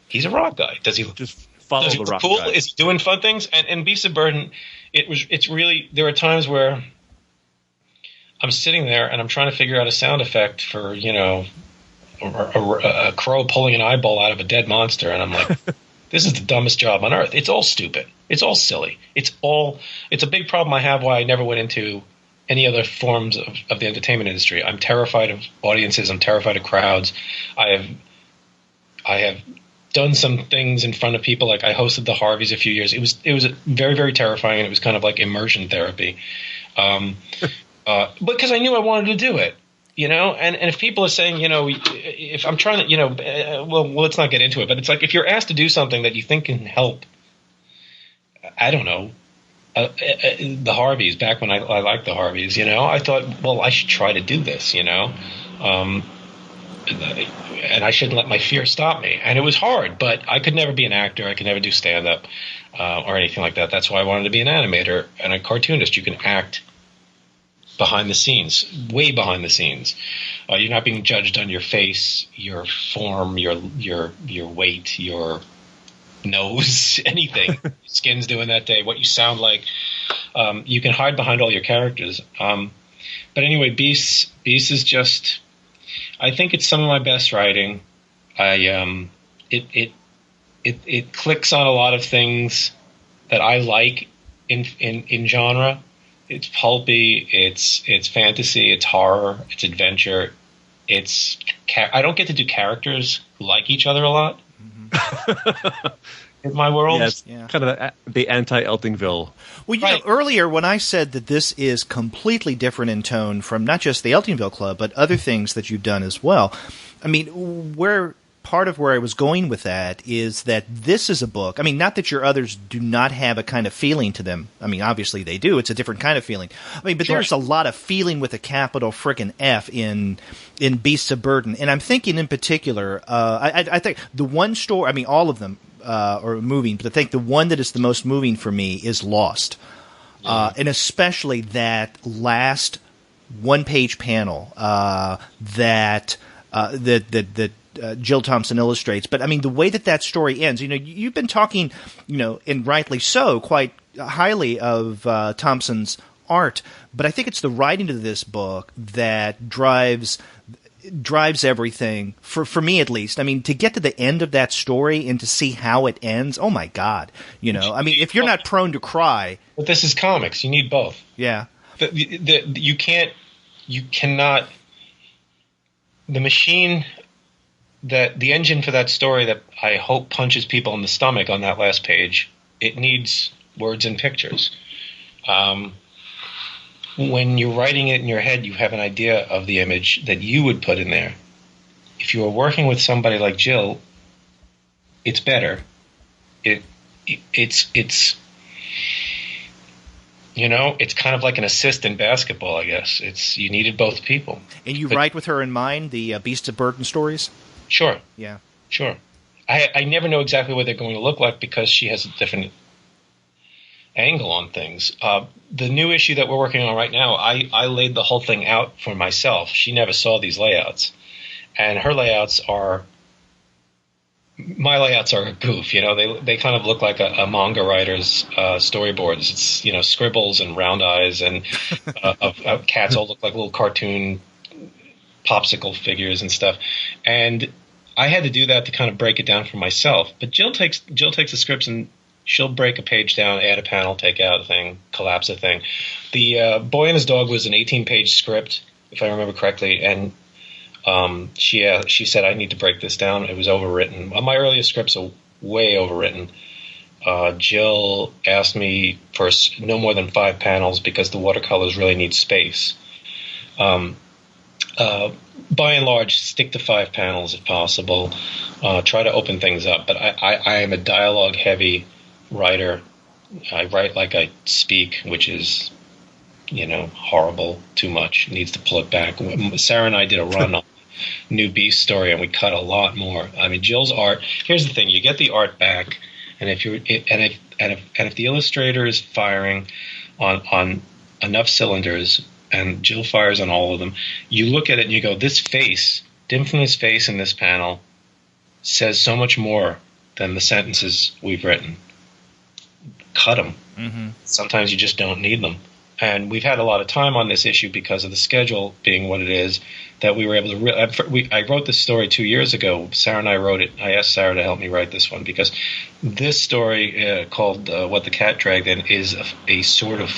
Speaker 3: He's a rock guy. Does he
Speaker 4: just follow the rock
Speaker 3: cool?
Speaker 4: guy?
Speaker 3: Is he doing fun things? And Beasts of Burden, it's really, there are times where I'm sitting there and I'm trying to figure out a sound effect for, a crow pulling an eyeball out of a dead monster. And I'm like, this is the dumbest job on earth. It's all stupid. It's all silly. It's a big problem I have why I never went into any other forms of the entertainment industry. I'm terrified of audiences. I'm terrified of crowds. I have done some things in front of people. Like I hosted the Harveys a few years. It was very, very terrifying. And it was kind of like immersion therapy. Because I knew I wanted to do it, and if people are saying, if I'm trying to, well, let's not get into it, but it's like, if you're asked to do something that you think can help, I don't know, the Harveys, back when I liked the Harveys, I thought, well, I should try to do this, and I shouldn't let my fear stop me. And it was hard, but I could never be an actor. I could never do stand-up or anything like that. That's why I wanted to be an animator and a cartoonist. You can act behind the scenes, way behind the scenes. You're not being judged on your face, your form, your weight, your nose, anything. Skin's doing that day, what you sound like. You can hide behind all your characters. But anyway, Beasts is just, I think it's some of my best writing. It clicks on a lot of things that I like in genre. It's pulpy, it's fantasy, it's horror, it's adventure. I don't get to do characters who like each other a lot. in my world.
Speaker 4: Yes, kind of the anti-Eltingville.
Speaker 1: Well, you know, earlier when I said that this is completely different in tone from not just the Eltingville Club, but other things that you've done as well. I mean, part of where I was going with that is that this is a book. I mean, not that your others do not have a kind of feeling to them. I mean, obviously they do. It's a different kind of feeling. I mean, but there's a lot of feeling with a capital frickin' F in Beasts of Burden. And I'm thinking in particular, I think the one story, I mean, all of them are moving, but I think the one that is the most moving for me is Lost. And especially that last one-page panel that Jill Thompson illustrates. But, I mean, the way that story ends, you know, you've been talking, you know, and rightly so, quite highly of Thompson's art. But I think it's the writing of this book that drives everything, for me at least. I mean, to get to the end of that story and to see how it ends, oh, my God. You know, I mean, if you're not prone to cry.
Speaker 3: But this is comics. You need both.
Speaker 1: Yeah.
Speaker 3: You cannot. The machine, the engine for that story that I hope punches people in the stomach on that last page, it needs words and pictures. When you're writing it in your head, you have an idea of the image that you would put in there. If you are working with somebody like Jill, it's better. It's you know, it's kind of like an assist in basketball, I guess. You needed both people.
Speaker 1: And you write with her in mind, the Beasts of Burden stories?
Speaker 3: Sure.
Speaker 1: Yeah.
Speaker 3: Sure. I never know exactly what they're going to look like because she has a different angle on things. The new issue that we're working on right now, I laid the whole thing out for myself. She never saw these layouts. And her layouts are – my layouts are a goof. You know, they kind of look like a manga writer's storyboards. It's, you know, scribbles and round eyes and of cats all look like little cartoon popsicle figures and stuff. And I had to do that to kind of break it down for myself. But Jill takes the scripts and she'll break a page down, add a panel, take out a thing, collapse a thing. The Boy and His Dog was an 18-page script, if I remember correctly, and she said, I need to break this down. It was overwritten. My earliest scripts are way overwritten. Jill asked me for no more than 5 panels because the watercolors really need space. By and large, stick to 5 panels if possible. Try to open things up. But I am a dialogue-heavy writer. I write like I speak, which is, you know, horrible, too much. Needs to pull it back. Sarah and I did a run on New Beast story, and we cut a lot more. I mean, Jill's art. Here's the thing: you get the art back, and if the illustrator is firing on enough cylinders, and Jill fires on all of them, you look at it and you go, "This face, Dim from his face in this panel, says so much more than the sentences we've written." Cut them. Mm-hmm. Sometimes you just don't need them. And we've had a lot of time on this issue because of the schedule being what it is, that we were able to I wrote this story 2 years ago. Sarah and I wrote it. I asked Sarah to help me write this one because this story called What the Cat Dragged In is a sort of,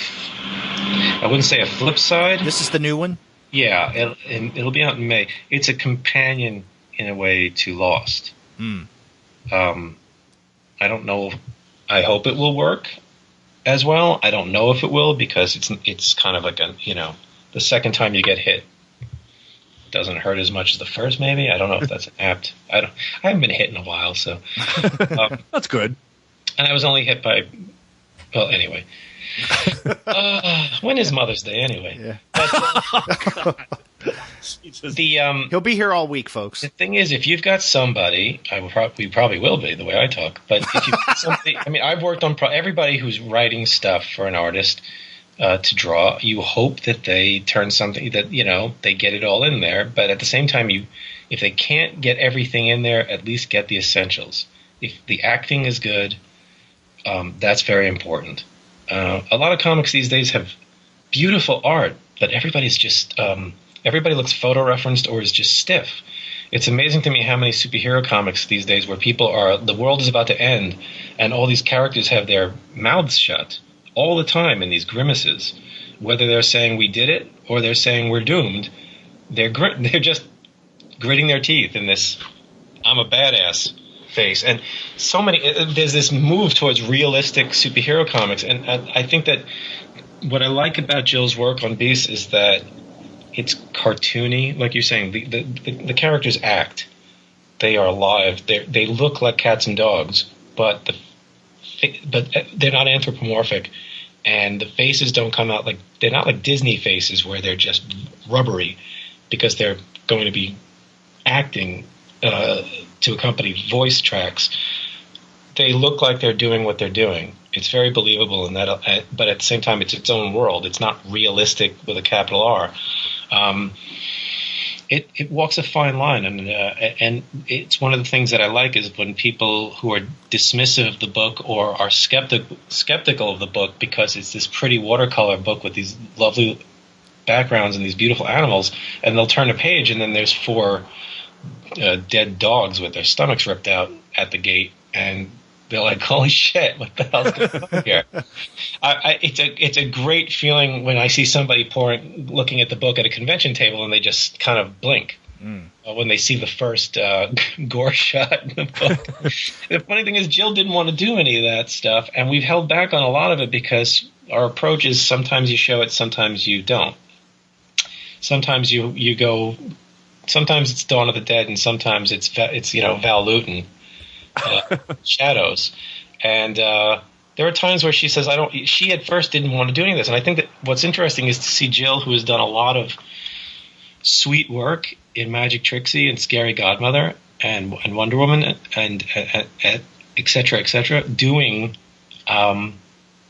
Speaker 3: I wouldn't say a flip side.
Speaker 1: This is the new one?
Speaker 3: Yeah, it'll be out in May. It's a companion, in a way, to Lost. I don't know. I hope it will work as well. I don't know if it will because it's kind of like the second time you get hit doesn't hurt as much as the first. Maybe I don't know if that's apt. I haven't been hit in a while, so
Speaker 4: that's good. And
Speaker 3: I was only hit by. Well, anyway. When is Mother's Day anyway? Yeah. But,
Speaker 1: he'll be here all week, folks.
Speaker 3: The thing is, if you've got somebody, we probably will be the way I talk. But if you've got somebody, I mean, I've worked on everybody who's writing stuff for an artist to draw. You hope that they turn something that they get it all in there. But at the same time, if they can't get everything in there, at least get the essentials. If the acting is good, that's very important. A lot of comics these days have beautiful art, but everybody's just everybody looks photo-referenced or is just stiff. It's amazing to me how many superhero comics these days where the world is about to end, and all these characters have their mouths shut all the time in these grimaces. Whether they're saying we did it or they're saying we're doomed, they're just gritting their teeth in this I'm a badass face. And so many, there's this move towards realistic superhero comics. And I think that what I like about Jill's work on Beast is that it's cartoony, like you're saying. The characters act. They are alive. They look like cats and dogs, but they're not anthropomorphic. And the faces don't come out they're not like Disney faces where they're just rubbery, because they're going to be acting to accompany voice tracks. They look like they're doing what they're doing. It's very believable in that, but at the same time, it's its own world. It's not realistic with a capital R. It walks a fine line, and it's one of the things that I like is when people who are dismissive of the book or are skeptical of the book because it's this pretty watercolor book with these lovely backgrounds and these beautiful animals, and they'll turn a page and then there's 4 dead dogs with their stomachs ripped out at the gate, and they're like, holy shit, what the hell's going on here? It's a great feeling when I see somebody looking at the book at a convention table and they just kind of blink when they see the first gore shot in the book. The funny thing is Jill didn't want to do any of that stuff, and we've held back on a lot of it because our approach is sometimes you show it, sometimes you don't. Sometimes you go, sometimes it's Dawn of the Dead, and sometimes it's Val Lewton. Shadows, and there are times where she says, she at first didn't want to do any of this, and I think that what's interesting is to see Jill, who has done a lot of sweet work in Magic Trixie and Scary Godmother and Wonder Woman and et cetera, doing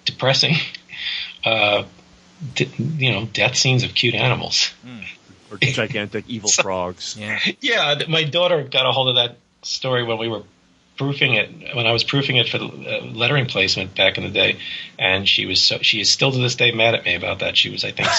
Speaker 3: depressing death scenes of cute animals
Speaker 2: or gigantic evil frogs.
Speaker 3: Yeah, my daughter got a hold of that story when I was proofing it for the lettering placement back in the day, and she is still to this day mad at me about that. She was, I think,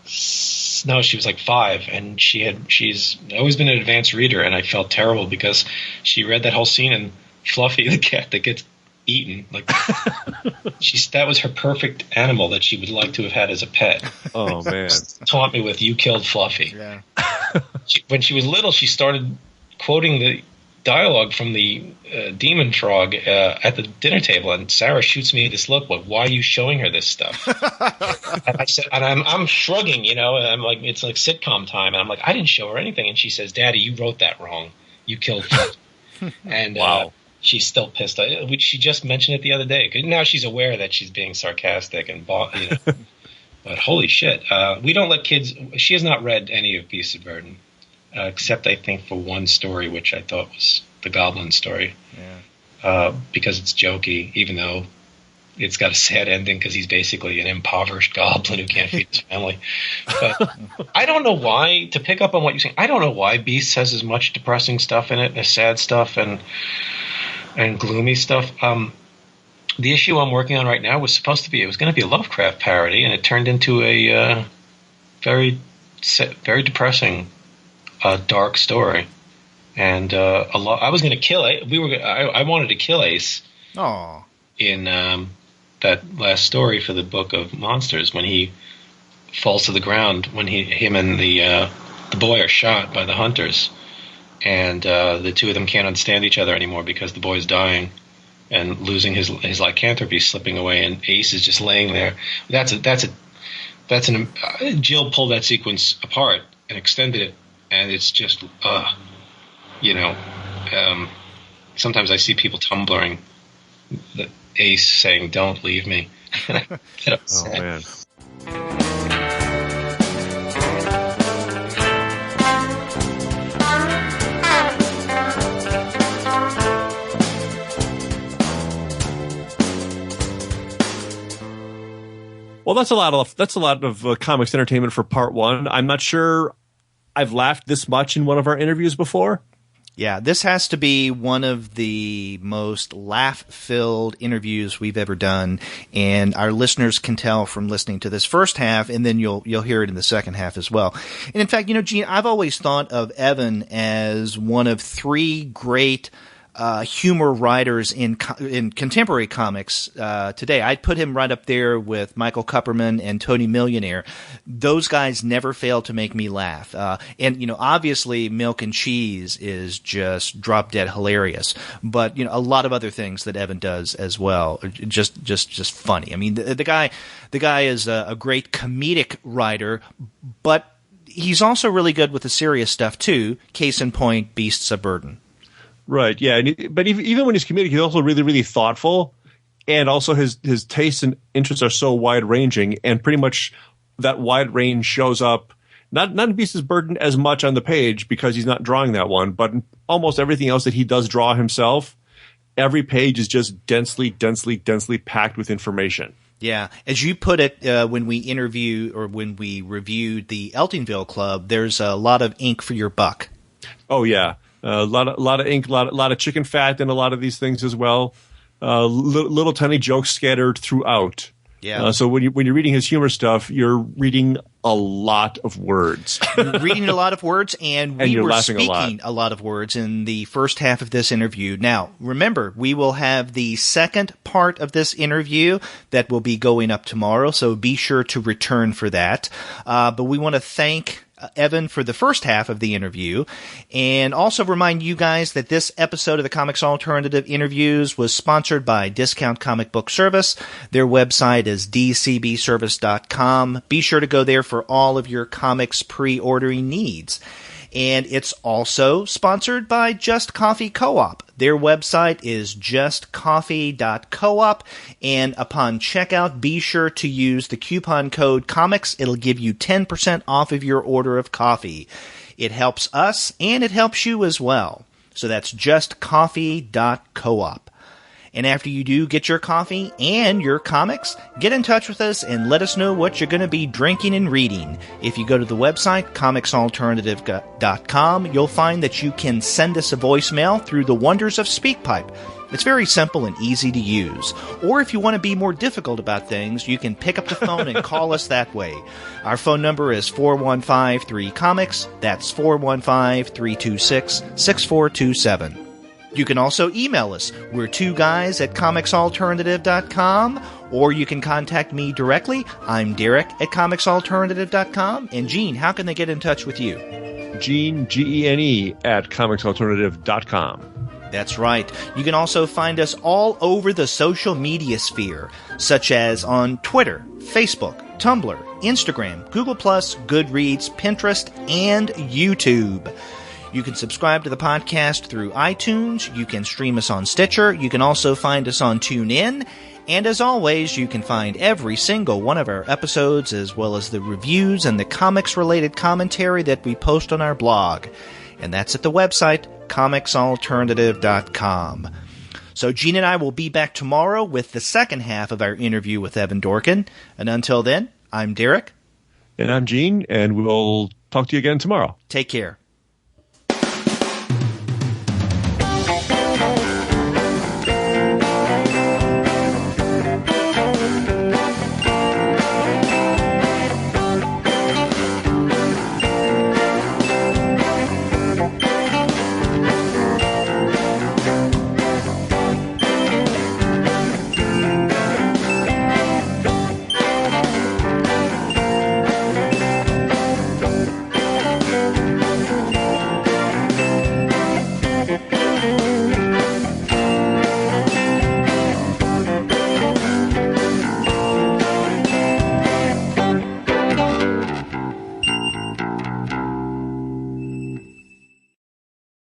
Speaker 3: she was like 5, and she's always been an advanced reader, and I felt terrible because she read that whole scene in Fluffy, the cat that gets eaten. Like that was her perfect animal that she would like to have had as a pet.
Speaker 2: Oh man!
Speaker 3: Taunt me with "You killed Fluffy."
Speaker 1: Yeah.
Speaker 3: When she was little, she started quoting the dialogue from the demon frog at the dinner table, and Sarah shoots me this look, like, why are you showing her this stuff? And I said, and I'm shrugging, and I'm like, it's like sitcom time, and I'm like, I didn't show her anything, and she says, Daddy, you wrote that wrong. You killed Fluffy. And
Speaker 2: wow.
Speaker 3: She's still pissed. She just mentioned it the other day. Now she's aware that she's being sarcastic and but holy shit, we don't let kids. She has not read any of Beasts of Burden. Except I think for one story, which I thought was the Goblin story, because it's jokey, even though it's got a sad ending because he's basically an impoverished goblin who can't feed his family. But I don't know why, to pick up on what you're saying, I don't know why Beast has as much depressing stuff in it, and sad stuff, and gloomy stuff. The issue I'm working on right now was supposed to be, it was going to be a Lovecraft parody, and it turned into a very depressing dark story, and I was going to kill it. I wanted to kill Ace.
Speaker 1: Aww.
Speaker 3: In that last story for the Book of Monsters, when he falls to the ground, when him and the boy are shot by the hunters, and the two of them can't understand each other anymore because the boy's dying and losing his lycanthropy, slipping away, and Ace is just laying there. Jill pulled that sequence apart and extended it. And it's just, sometimes I see people Tumblring the Ace saying, don't leave me. And I get upset.
Speaker 2: Oh, man. Well, that's a lot of comics entertainment for part 1. I'm not sure I've laughed this much in one of our interviews before.
Speaker 1: Yeah, this has to be one of the most laugh-filled interviews we've ever done, and our listeners can tell from listening to this first half, and then you'll hear it in the second half as well. And in fact, Gene, I've always thought of Evan as one of 3 great humor writers in contemporary comics today. I'd put him right up there with Michael Kupperman and Tony Millionaire. Those guys never fail to make me laugh. And obviously Milk and Cheese is just drop dead hilarious. But a lot of other things that Evan does as well are just funny. I mean, the guy is a great comedic writer, but he's also really good with the serious stuff too. Case in point, Beasts of Burden.
Speaker 2: Right, yeah. But even when he's comedic, he's also really, really thoughtful. And also his tastes and interests are so wide-ranging. And pretty much that wide range shows up, not in Beasts of Burden as much on the page because he's not drawing that one, but in almost everything else that he does draw himself, every page is just densely packed with information.
Speaker 1: Yeah. As you put it, when we reviewed the Eltingville Club, there's a lot of ink for your buck.
Speaker 2: Oh, yeah. A lot of ink, a lot of chicken fat in a lot of these things as well. Little tiny jokes scattered throughout.
Speaker 1: Yeah.
Speaker 2: So when you're reading his humor stuff, you're reading a lot of words.
Speaker 1: You're reading a lot of words, and we were speaking
Speaker 2: a
Speaker 1: lot of words in the first half of this interview. Now, remember, we will have the second part of this interview that will be going up tomorrow, so be sure to return for that. But we want to thank Evan for the first half of the interview, and also remind you guys that this episode of the Comics Alternative Interviews was sponsored by Discount Comic Book Service. Their website is dcbservice.com. Be sure to go there for all of your comics pre-ordering needs. And it's also sponsored by Just Coffee Co-op. Their website is justcoffee.coop, and upon checkout, be sure to use the coupon code COMICS. It'll give you 10% off of your order of coffee. It helps us, and it helps you as well. So that's justcoffee.coop. And after you do get your coffee and your comics, get in touch with us and let us know what you're going to be drinking and reading. If you go to the website, comicsalternative.com, you'll find that you can send us a voicemail through the wonders of SpeakPipe. It's very simple and easy to use. Or if you want to be more difficult about things, you can pick up the phone and call us that way. Our phone number is 415-3COMICS. That's 415-326-6427. You can also email us. We're two guys at comicsalternative.com, or you can contact me directly. I'm Derek at comicsalternative.com. And Gene, how can they get in touch with you?
Speaker 2: Gene, Gene, at comicsalternative.com.
Speaker 1: That's right. You can also find us all over the social media sphere, such as on Twitter, Facebook, Tumblr, Instagram, Google+, Goodreads, Pinterest, and YouTube. You can subscribe to the podcast through iTunes. You can stream us on Stitcher. You can also find us on TuneIn. And as always, you can find every single one of our episodes, as well as the reviews and the comics-related commentary that we post on our blog. And that's at the website, comicsalternative.com. So Gene and I will be back tomorrow with the second half of our interview with Evan Dorkin. And until then, I'm Derek.
Speaker 2: And I'm Gene, and we'll talk to you again tomorrow.
Speaker 1: Take care.